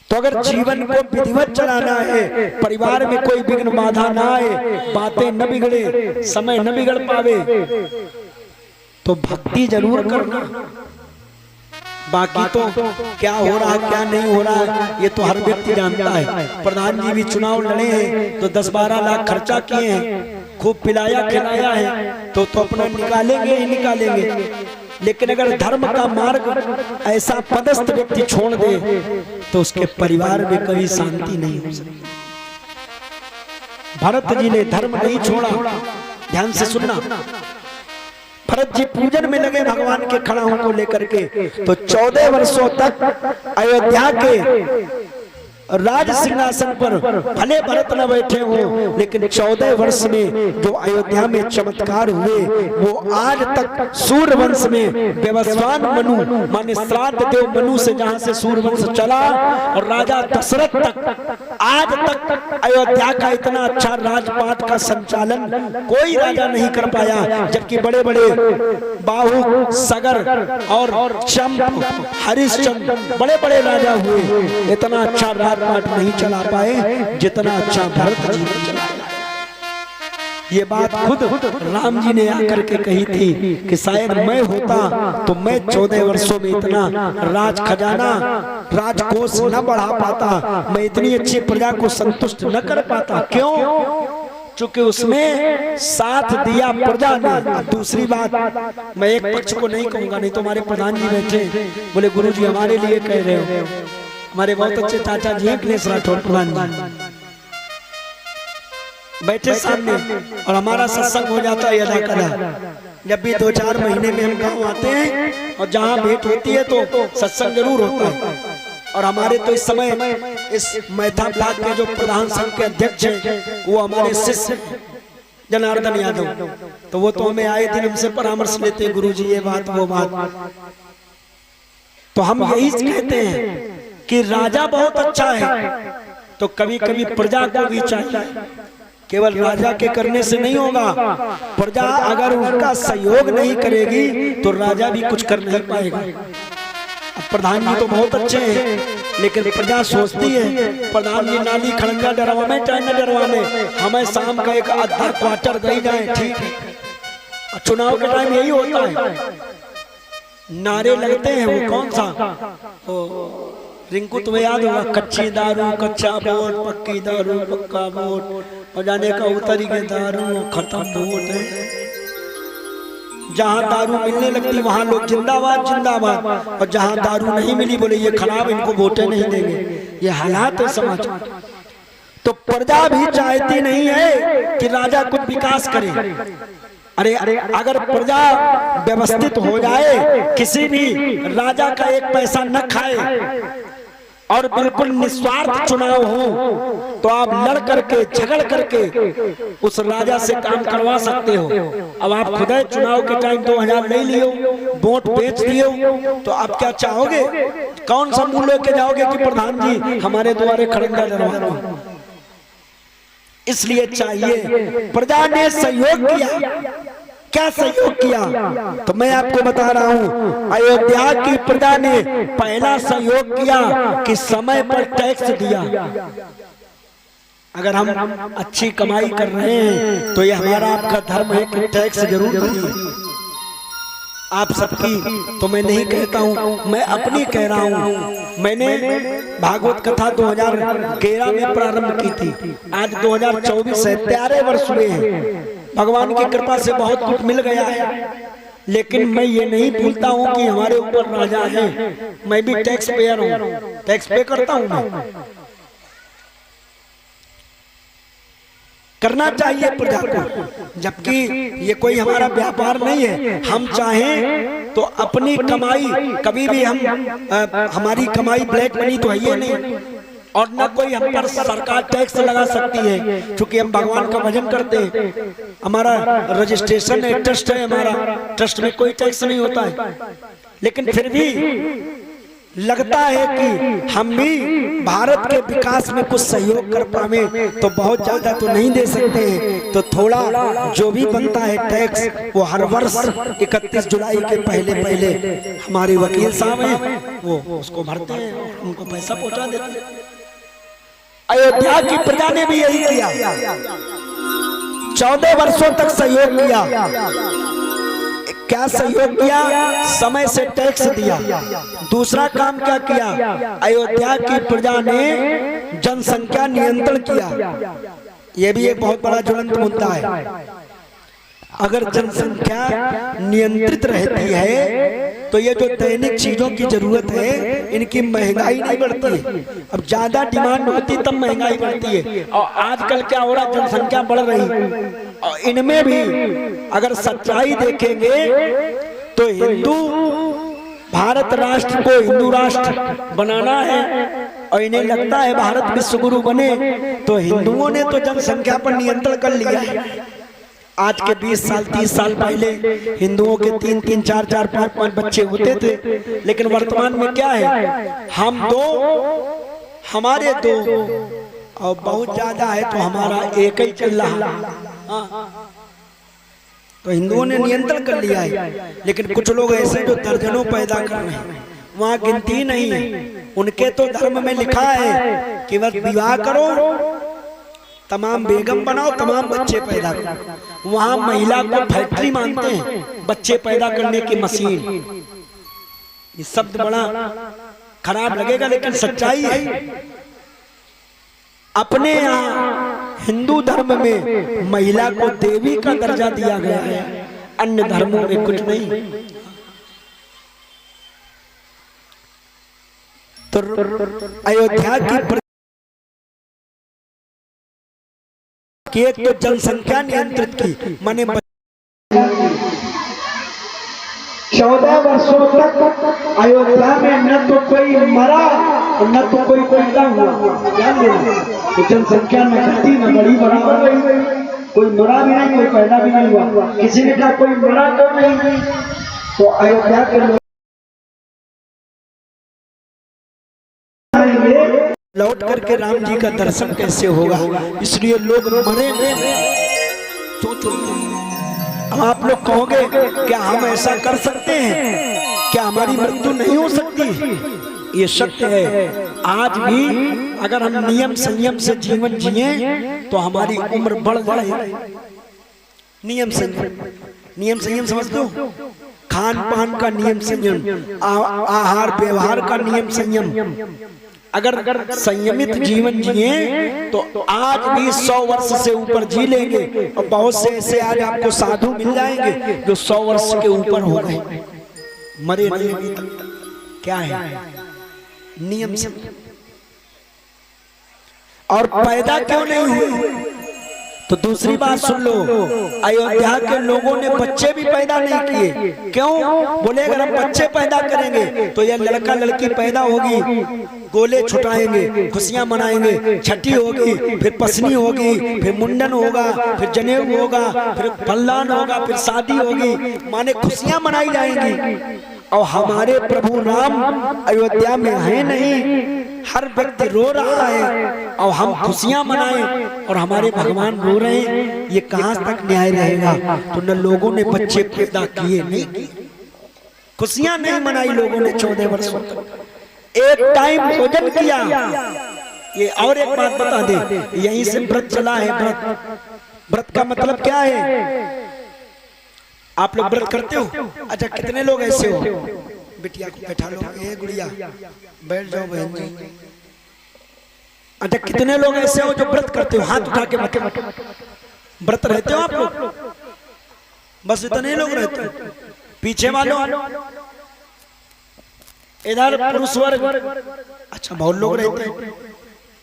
तो अगर जीवन को विधिवत चलाना है, परिवार में कोई विघ्न बाधा ना आए, बातें न बिगड़े, समय न बिगड़ पावे, तो भक्ति जरूर करना। बाकी तो क्या हो रहा है क्या नहीं हो रहा है ये तो हर व्यक्ति जानता है। प्रधान जी भी चुनाव लड़े हैं तो 10-12 लाख खर्चा किए हैं, खूब पिलाया खिलाया है तो अपना निकालेंगे ही निकालेंगे, लेकिन अगर धर्म का मार्ग ऐसा पदस्थ व्यक्ति छोड़ दे तो उसके परिवार में कभी शांति नहीं हो सकती। भरत जी ने धर्म नहीं छोड़ा, ध्यान से सुनना। भरत जी पूजन में लगे भगवान के खड़ाओं को लेकर के, तो 14 वर्षों तक अयोध्या के राज सिंहासन पर भले भरत न बैठे हो, लेकिन 14 वर्ष में जो अयोध्या में चमत्कार हुए वो आज तक सूर्यवंश में व्यवस्वान मनु माने श्राद्ध देव मनु से जहां से सूर्यवंश चला और राजा दशरथ तक आज तक अयोध्या का इतना अच्छा राजपाट का संचालन कोई राजा नहीं कर पाया। जबकि बड़े बड़े बाहु सगर और चंप हरिश्चंद्र बड़े बड़े राजा हुए, इतना अच्छा राजपाट नहीं चला पाए जितना अच्छा भरत जी ने चलाया। ये बात खुद राम जी ने आकर के कही थी कि शायद मैं होता तो मैं 14 वर्षों में इतना राज खजाना राजकोष न बढ़ा पाता, मैं इतनी अच्छी प्रजा को संतुष्ट न कर पाता। क्यों? चूंकि उसमें साथ दिया प्रजा ने। दूसरी बात, मैं एक पक्ष को नहीं कहूंगा, नहीं तो हमारे प्रधान जी बैठे बोले गुरु जी हमारे लिए कह रहे हो। हमारे बहुत अच्छे चाचा जी अखिलेश राठौर प्रधान जी बैठे सामने और हमारा सत्संग हो जाता है यदा कदा। जब भी 2-4 महीने में हम गाँव आते हैं और जहाँ भेंट होती है तो सत्संग जरूर होता है। और हमारे तो इस समय इस मैथा ब्लॉक के जो प्रधान संघ के अध्यक्ष हैं वो हमारे शिष्य जनार्दन यादव, तो वो तो हमें आए दिन हमसे परामर्श लेते हैं, गुरु जी ये बात वो बात। तो हम यही कहते हैं कि राजा बहुत अच्छा है, तो कभी कभी प्रजा को भी चाहिए। केवल राजा के करने से नहीं होगा, प्रजा अगर उसका सहयोग नहीं करेगी तो राजा भी कुछ कर नहीं पाएगा। अब प्रधान जी तो बहुत अच्छे हैं, लेकिन प्रजा सोचती है प्रधान जी नाली खड़ंजा डरवा में चाहे न डरवा में, हमें शाम का एक आधा क्वार्टर दे जाए ठीक है। चुनाव के टाइम यही होता है, नारे लगते हैं। वो कौन सा रिंकू तुम्हें याद होगा, कच्ची दारू कच्चा वोट, पक्की दारू पक्का वोट, और जाने का उतरी के दारू खत्म वोट है। जहां दारू मिलने लगती वहां लोग जिंदाबाद जिंदाबाद, और जहां दारू नहीं मिली बोले ये खराब, इनको वोटें नहीं देंगे। ये हालात है समाज। तो प्रजा भी चाहती नहीं है कि राजा कुछ विकास करे। अरे अगर प्रजा व्यवस्थित हो जाए, किसी भी राजा का एक पैसा न खाए और बिल्कुल निस्वार्थ चुनाव हो, तो आप लड़ करके झगड़ करके उस राजा से काम करवा सकते हो। अब आप खुद चुनाव के टाइम 2000 नहीं लियो, वोट बेच दियो, तो आप क्या चाहोगे? कौन सा मुंह लेके जाओगे कि प्रधान जी हमारे द्वारे खड़ंजा डरवा दो? इसलिए चाहिए, प्रजा ने सहयोग किया। क्या सहयोग किया? तो मैं आपको बता रहा हूं, अयोध्या की प्रजा ने पहला सहयोग किया कि समय पर टैक्स दिया। अगर हम अच्छी कमाई कर रहे हैं तो ये हमारा आपका धर्म है कि टैक्स जरूर भरिए। आप सबकी तो मैं नहीं कहता हूं, मैं अपनी कह रहा हूं। मैंने भागवत कथा 2013 में प्रारंभ की थी, आज 2024 है, 13 वर्ष हुए हैं। भगवान की कृपा से बहुत कुछ मिल गया है, लेकिन मैं ये नहीं भूलता हूं कि हमारे ऊपर राजा है। मैं भी टैक्स पेयर हूं, टैक्स पे करता हूं मैं। करना चाहिए प्रजा को, जबकि ये कोई हमारा व्यापार नहीं है। हम चाहें तो अपनी कमाई कभी भी हमारी कमाई ब्लैक मनी तो है ये नहीं, और न कोई हम पर सरकार टैक्स लगा सकती है, क्योंकि हम भगवान का भजन करते हैं। हमारा रजिस्ट्रेशन है, ट्रस्ट है हमारा, ट्रस्ट में कोई टैक्स नहीं होता है। लेकिन फिर भी लगता है कि हम भी भारत के विकास में कुछ सहयोग कर पावे, तो बहुत ज्यादा तो नहीं दे सकते हैं, तो थोड़ा जो भी बनता है टैक्स वो हर वर्ष 31 जुलाई के पहले हमारे वकील साहब हैं वो उसको भरते हैं और उनको पैसा पहुंचा देते हैं। अयोध्या की प्रजा ने भी यही किया, 14 वर्षों तक सहयोग किया। क्या सहयोग किया? समय से टैक्स दिया। दूसरा काम क्या किया? अयोध्या की प्रजा ने जनसंख्या नियंत्रण किया। ये भी एक बहुत बड़ा ज्वलंत मुद्दा है। अगर जनसंख्या नियंत्रित रहती है तो ये जो दैनिक चीजों की जरूरत है इनकी महंगाई नहीं बढ़ती है। अब ज्यादा डिमांड होती तब महंगाई बढ़ती है। और आजकल क्या हो रहा है, जनसंख्या बढ़ रही है और इनमें भी अगर सच्चाई देखेंगे तो हिंदू भारत राष्ट्र को हिंदू राष्ट्र बनाना है और इन्हें लगता है भारत विश्व गुरु बने, तो हिंदुओं ने तो जनसंख्या पर नियंत्रण कर लिया है। आज के 20 साल 30 साल पहले हिंदुओं के 3-3 4-4 5-5 बच्चे होते थे, लेकिन वर्तमान में क्या है, हम 2 हमारे 2 और बहुत ज्यादा है तो हमारा एक ही चल रहा। तो हिंदुओं ने नियंत्रण कर लिया है। लेकिन कुछ लोग ऐसे जो दर्जनों पैदा कर रहे हैं, वहाँ गिनती नहीं है। उनके तो धर्म में लिखा है कि बस विवाह करो, तमाम बेगम बनाओ, तमाम बच्चे पैदा करो। वहाँ महिला को फैक्ट्री मानते हैं, बच्चे पैदा करने की मशीन। ये शब्द बड़ा खराब लगेगा लेकिन सच्चाई है। अपने यहाँ हिंदू धर्म में महिला को देवी का दर्जा दिया गया है, अन्य धर्मों में कुछ नहीं। तो अयोध्या की एक तो जनसंख्या नियंत्रित की, माने 14 वर्षों तक अयोध्या में न तो कोई मरा और न तो कोई पैदा हुआ। ध्यान देना, तो जनसंख्या न घटी न बड़ी बराबर रही। कोई मरा भी नहीं, कोई पैदा भी नहीं हुआ। किसी ने कहा कोई मरा तो नहीं, तो अयोध्या के लोग लौट करके राम जी का दर्शन कैसे होगा, इसलिए लोग मरे। सोचो, आप लोग कहोगे क्या हम ऐसा कर सकते हैं, क्या हमारी मृत्यु नहीं हो सकती? ये सत्य है। आज भी अगर हम नियम संयम से जीवन जिए तो हमारी उम्र बढ़ जाए। नियम संयम समझ दो, खान पान का नियम संयम, आहार व्यवहार का नियम संयम। अगर संयमित जीवन जिए तो आज भी 100 वर्ष से ऊपर जी लेंगे। और बहुत से ऐसे आज आपको साधु मिल जाएंगे जो 100 वर्ष के ऊपर हो गए, मरे नहीं अभी तक। क्या है? नियम से। और पैदा क्यों नहीं हुए? तो दूसरी बात सुन लो, अयोध्या के लोगों ने बच्चे भी पैदा नहीं किए। क्यों? बोले अगर हम बच्चे पैदा करेंगे तो यह लड़का लड़की पैदा होगी, गोले छुटाएंगे, खुशियां मनाएंगे, छठी होगी, फिर पसनी होगी, फिर मुंडन होगा, फिर जनेऊ होगा, फिर फलदान होगा, फिर शादी होगी, माने खुशियां मनाई जाएंगी। और हमारे प्रभु राम अयोध्या में है नहीं, हर व्यक्ति रो रहा है और हम खुशियां मनाएं और हमारे भगवान रो रहे हैं, ये कहां तक न्याय रहेगा? तो न लोगों ने बच्चे पैदा किए, नहीं किए, खुशियां नहीं मनाई लोगों ने 14 वर्षों तक। एक टाइम भोजन किया। ये और एक बात बता दे, यहीं से व्रत चला है। व्रत का मतलब क्या है? आप लोग व्रत करते हो? अच्छा, कितने लोग ऐसे हो? बिटिया को बैठा लो, ए गुड़िया बैठ जाओ बहन जी। अच्छा, कितने लोग ऐसे हो जो व्रत करते हो? हाथ उठा के बता। व्रत रहते हो आप लोग? बस इतने लोग रहते हो। पीछे वालों, इधर पुरुष वर्ग, अच्छा बहुत लोग रहते हैं।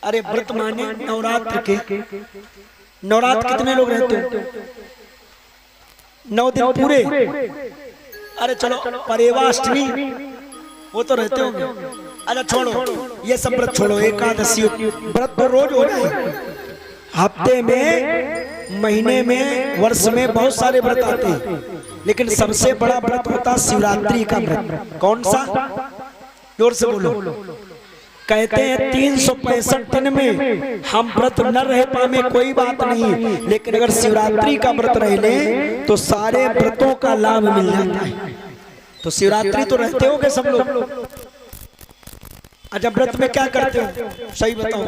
अरे व्रत माने नवरात्र के। नवरात्र कितने लोग रहते हो? 9 दिन पूरे। अरे चलो परेवाष्टमी वो तो रहते होंगे। अच्छा छोड़ो ये सब व्रत छोड़ो, एकादशी व्रत तो रोज हो रहे, हफ्ते में, महीने में, वर्ष में बहुत सारे व्रत आते हैं, लेकिन सबसे बड़ा व्रत होता शिवरात्रि का व्रत। कौन सा? जोर से बोलो। कहते हैं 365 दिन में हम व्रत न रह पाए कोई बात नहीं, लेकिन अगर शिवरात्रि का व्रत रह ले तो सारे व्रतों का लाभ मिल जाता है। तो शिवरात्रि तो रहते हो के सब लोग? अच्छा, व्रत में क्या करते हो सही बताओ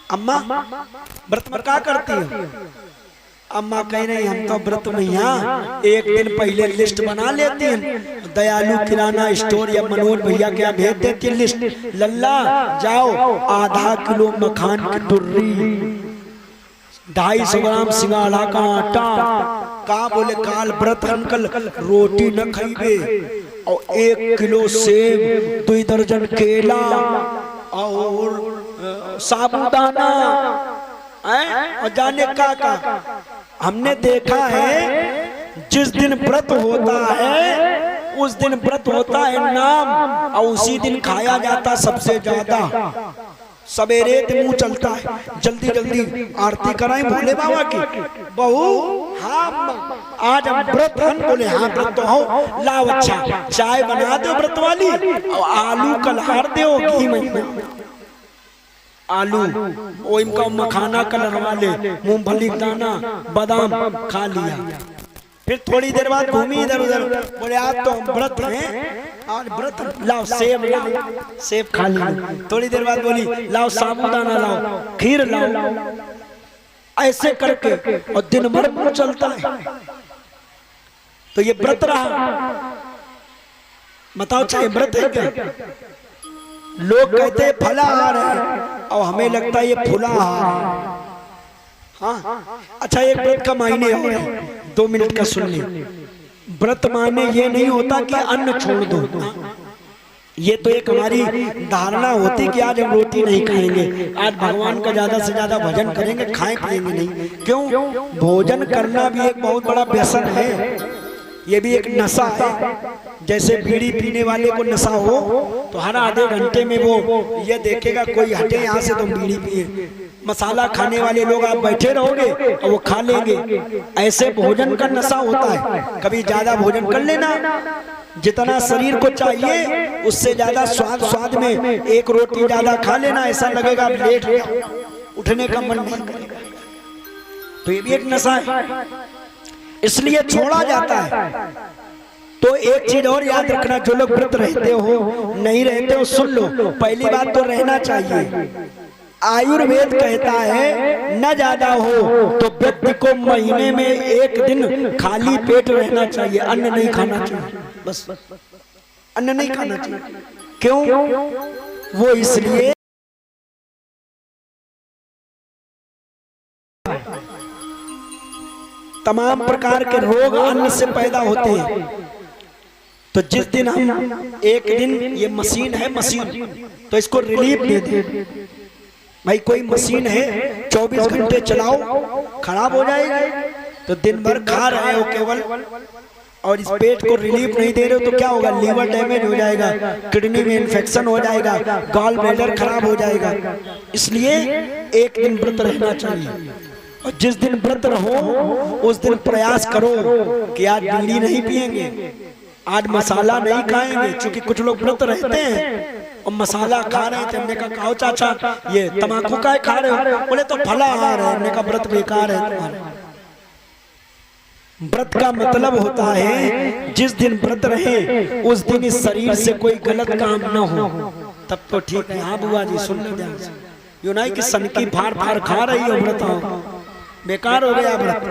अम्मा? व्रत में क्या करती हो? अम्मा कह रही हम तो व्रत में यहाँ एक दिन पहले लिस्ट बना लेती हैं, दयालु किराना स्टोर या मनोज भैया के यहाँ भेज देती है लिस्ट, लल्ला जाओ आधा किलो मखान की टुर्री, 250 ग्राम सिंगाड़ा का आटा, का बोले काल व्रत अंकल रोटी न खाइबे, और 1 किलो सेब, 2 दर्जन केला और साबूदाना और जाने का हमने देखा है जिस दिन व्रत होता है उस दिन व्रत होता है नाम, और उसी दिन खाया जाता सबसे ज्यादा। सवेरे मुंह चलता है, जल्दी जल्दी आरती कराएं भोले बाबा की। बहू हाँ आज हम व्रत हन, बोले हाँ व्रत तो हो, लाओ अच्छा चाय बना दो व्रत वाली, और आलू कलहार दो घी में, आलू वो इनका मखाना कलर वाले, मूंगफली दाना, बादाम खा लिया। फिर थोड़ी देर बाद घूमी इधर उधर, बोले आज तो व्रत हैं, आज व्रत, लाओ सेब, लाओ सेब खा लिया। थोड़ी देर बाद बोली लाओ साबूदाना, लाओ खीर लाओ, ऐसे करके और दिन भर मुंह चलता है। तो ये व्रत रहा। बताओ चाहे व्रत है क्या? लोग कहते हैं फलाहार है और हमें लगता है ये फुलाहार है। हाँ अच्छा, एक व्रत का मायने और है, 2 मिनट का सुन ली। व्रत माने ये नहीं होता कि अन्न छोड़ दो, ये तो एक हमारी धारणा होती कि आज हम रोटी नहीं खाएंगे, आज भगवान का ज्यादा से ज्यादा भजन करेंगे, खाएं पिएंगे नहीं। क्यों? भोजन करना भी एक बहुत बड़ा व्यसन है, ये भी एक नशा है। जैसे बीड़ी पीने वाले को नशा हो तो हर आधे घंटे में वो ये देखेगा कोई हटे यहाँ से तो बीड़ी पिए। मसाला खाने वाले लोग आप बैठे रहोगे और वो खा लेंगे। ऐसे भोजन का नशा होता है। कभी ज्यादा भोजन कर लेना, जितना शरीर को चाहिए उससे ज्यादा स्वाद में एक रोटी ज्यादा खा लेना, ऐसा लगेगा लेट उठने का मन नहीं करेगा। तो ये भी एक नशा है, इसलिए छोड़ा जाता है। तो एक चीज और याद रखना, जो लोग व्रत रहते हो नहीं रहते हो सुन लो। पहली बात तो रहना चाहिए। आयुर्वेद कहता है न ज्यादा हो तो व्यक्ति को महीने में 1 दिन खाली पेट रहना चाहिए, अन्न नहीं खाना चाहिए, बस अन्न नहीं खाना चाहिए। क्यों? वो इसलिए तमाम प्रकार के रोग अन्न से पैदा होते हैं। तो जिस दिन हम एक दिन, ये मशीन है मशीन, तो इसको रिलीफ दे दे भाई। कोई मशीन है 24 घंटे चलाओ, खराब हो जाएगी। तो दिन भर खा रहे हो केवल और इस पेट को रिलीफ नहीं दे रहे हो तो क्या होगा? लीवर डैमेज हो जाएगा, किडनी में इन्फेक्शन हो जाएगा, गॉल ब्लैडर खराब हो जाएगा। इसलिए एक दिन व्रत रहना चाहिए। और जिस दिन व्रत रहो उस दिन प्रयास करो कि आज बीड़ी नहीं पिएंगे, आज मसाला नहीं खाएंगे। क्योंकि कुछ लोग व्रत रहते हैं और मसाला खा रहे थे। हमने कहा खाओ चाचा, ये तम्बाकू का खा रहे हो? बोले तो फलाहार है। हमने कहा व्रत बेकार है तुम्हारा। व्रत का मतलब होता है जिस दिन व्रत रहे उस दिन इस शरीर से कोई गलत काम न हो, तब तो ठीक है। हाँ बुआ जी सुन लो ध्यान से, यो नहीं कि सन की फाड़ फाड़ खा रही हो, व्रत हो बेकार हो गया व्रत।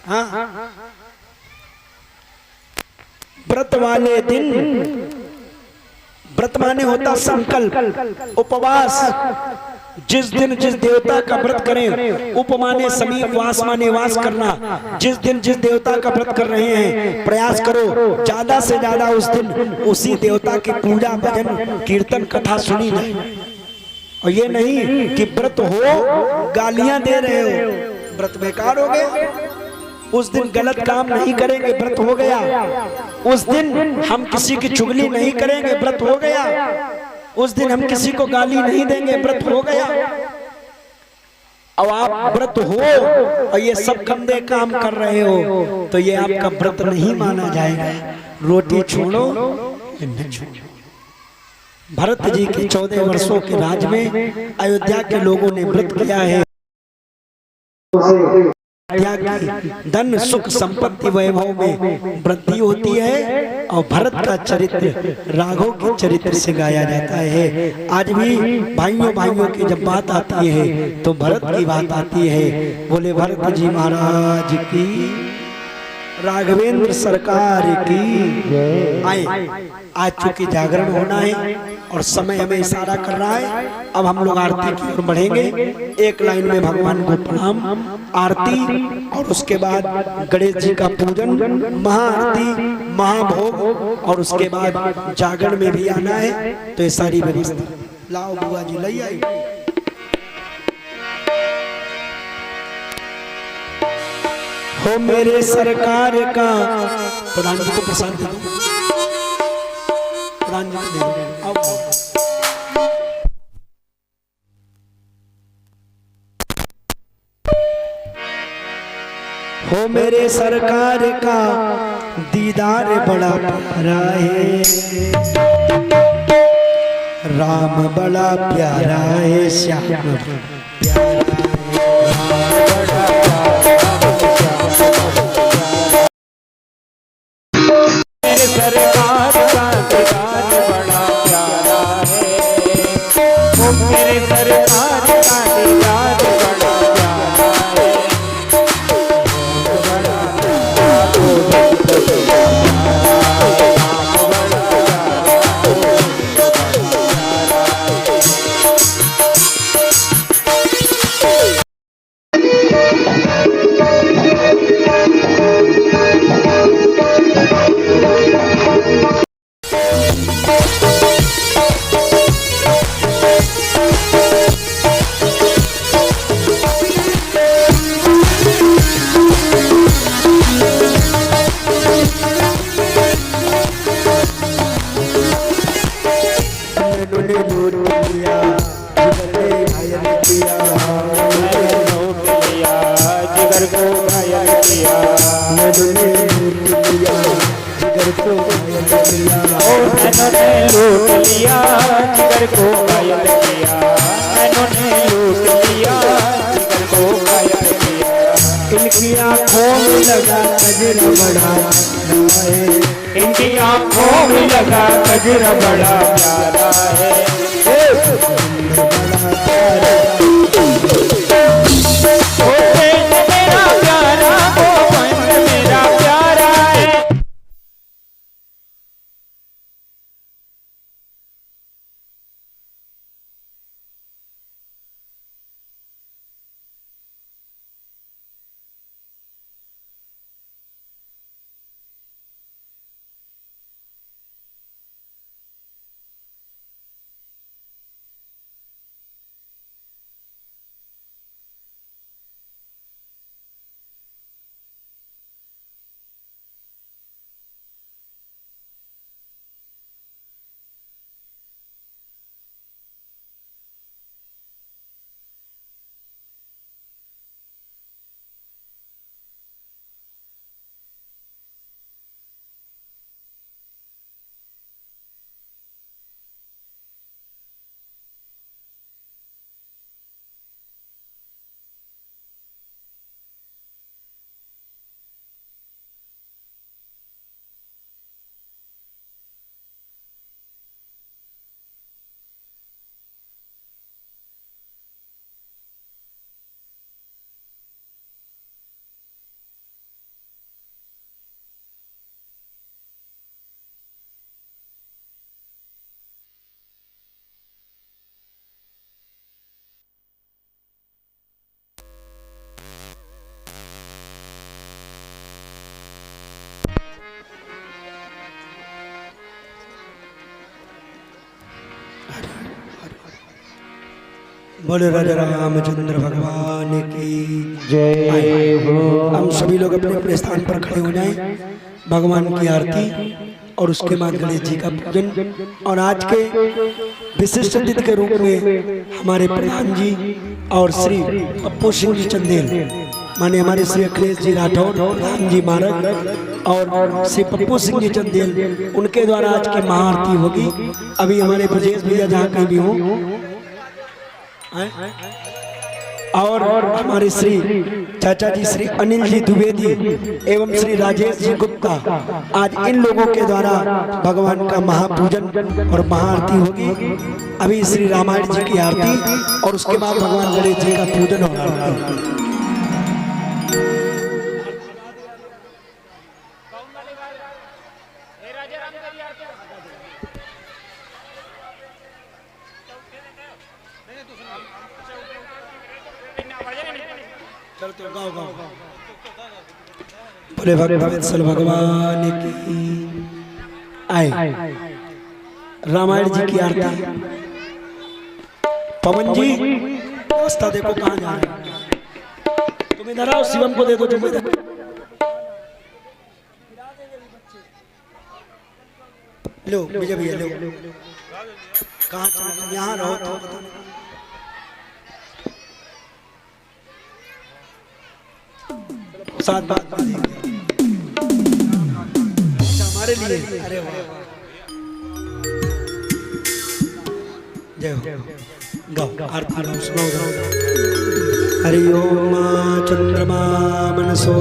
हाँ व्रत वाले दिन, व्रत माने होता संकल्प, उपवास। जिस दिन जिस देवता का व्रत करें, उप माने समीप, वास माने वास करना। जिस दिन जिस देवता का व्रत कर रहे हैं प्रयास करो ज्यादा से ज्यादा उस दिन उसी देवता की पूजा भजन कीर्तन कथा सुनी जाए। और ये नहीं कि व्रत हो गालियां दे रहे हो, व्रत बेकार हो गया। उस दिन गलत काम नहीं करेंगे, व्रत हो गया। उस दिन हम किसी की चुगली नहीं करेंगे, व्रत हो गया। उस दिन हम किसी को गाली नहीं देंगे, व्रत हो गया। अब आप व्रत हो और ये सब गंदे काम कर रहे हो तो ये आपका व्रत नहीं माना जाएगा। रोटी छोड़ो न छोड़ो। भरत जी के 14 वर्षों के राज में अयोध्या के लोगों ने व्रत किया है। की धन सुख संपत्ति वैभव में वृद्धि होती है और भरत का चरित्र राघव के चरित्र से गाया जाता है। आज भी भाइयों भाइयों की जब बात आती है तो भरत की बात आती है। बोले भरत जी महाराज की, राघवेंद्र सरकार की। आए आज चूंकि जागरण होना है और समय हमें इशारा कर रहा है, अब हम लोग आरती की ओर बढ़ेंगे। एक लाइन में भगवान को प्रणाम, आरती और उसके बाद गणेश जी का पूजन, महाआरती, महाभोग और उसके बाद जागरण में भी आना है। तो ये सारी व्यवस्था लाओ बुआ जी ले आई। हो मेरे सरकार का, प्रधान जी को प्रसाद दे दो, प्रधान जी को दे दो। आओ हो मेरे सरकार का दीदार बड़ा प्यारा है, राम बड़ा प्यारा है, श्याम प्यारा सरकार का दीदार बड़ा प्यारा है, वो मेरे सरकार का दीदार बड़ा प्यारा है। इनकी आँखों में लगा कजरा बड़ा है, इनकी आँखों में लगा कजरा बड़ा प्यारा है। वो कृष्ण मेरा प्यारा, वो पंच मेरा प्यारा है। बोले राजा रामचंद्र भगवान की जय हो। हम सभी लोग अपने अपने स्थान पर खड़े हो जाएं। भगवान की आरती और उसके बाद गणेश जी का पूजन। और आज के विशिष्ट अतिथि के रूप में हमारे प्रधान जी और श्री पप्पू सिंह जी चंदेल, माने हमारे श्री अखिलेश जी राठौर, प्रधान जी मारक और श्री पप्पू सिंह जी चंदेल, उनके द्वारा आज की महाआरती होगी। अभी हमारे ब्रजेश भैया जहाँ कहीं भी हो और हमारे श्री चाचा जी श्री अनिल जी द्विवेदी एवं श्री राजेश जी गुप्ता, आज इन लोगों के द्वारा भगवान का महापूजन और महाआरती होगी। अभी श्री रामायण जी की आरती और उसके बाद भगवान गणेश जी का पूजन और आरती। चल तो गाओ गाओ बोले भगवत्सल भगवान की आए। रामायण जी की आरती। पवन जी रास्ता देखो कहाँ जा रहे हैं। तुम इधर आओ, शिवम को दे दो तुम इधर। लो विजय भैया लो। कहाँ चलो, यहाँ रहो तो साथ बात हमारे लिए। अरे वाह, जय हो। गाओ आरती गाओ, सुनाओ गाओ। हरि ओम चंद्रमा मनसो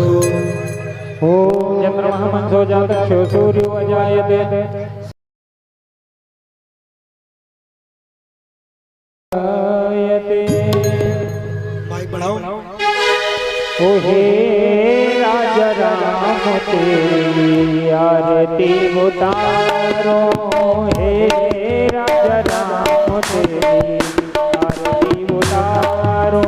ओम चंद्रमा मनसो जातक्षो सूर्यो अजायते माइक बढ़ाओ। ओ हे राजा राम तेरी आरती उतारो, हे राजा राम तेरी आरती उतारो।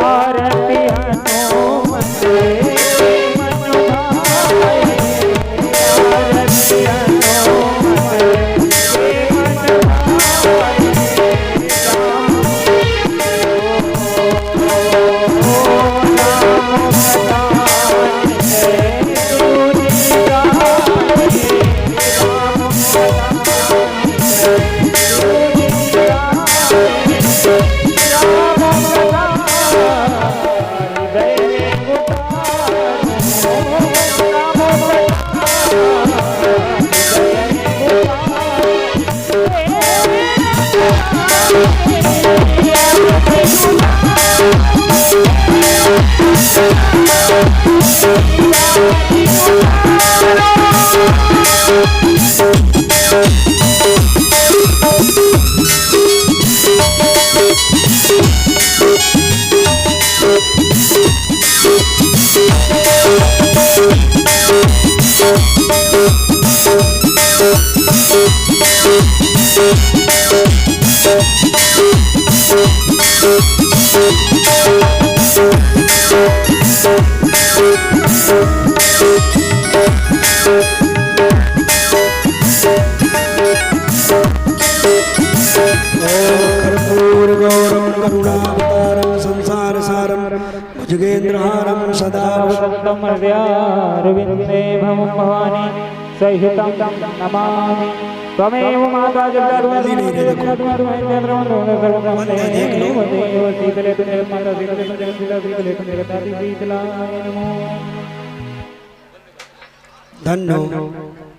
आरती हनुमत मन भाए, आरती हनुमत मन भाए। करुणावतारं संसार सारं भुजगेन्द्रहारं सदा अरविन्दे भवं भवानी सहितं नमामि त्वमेव माता धन्यो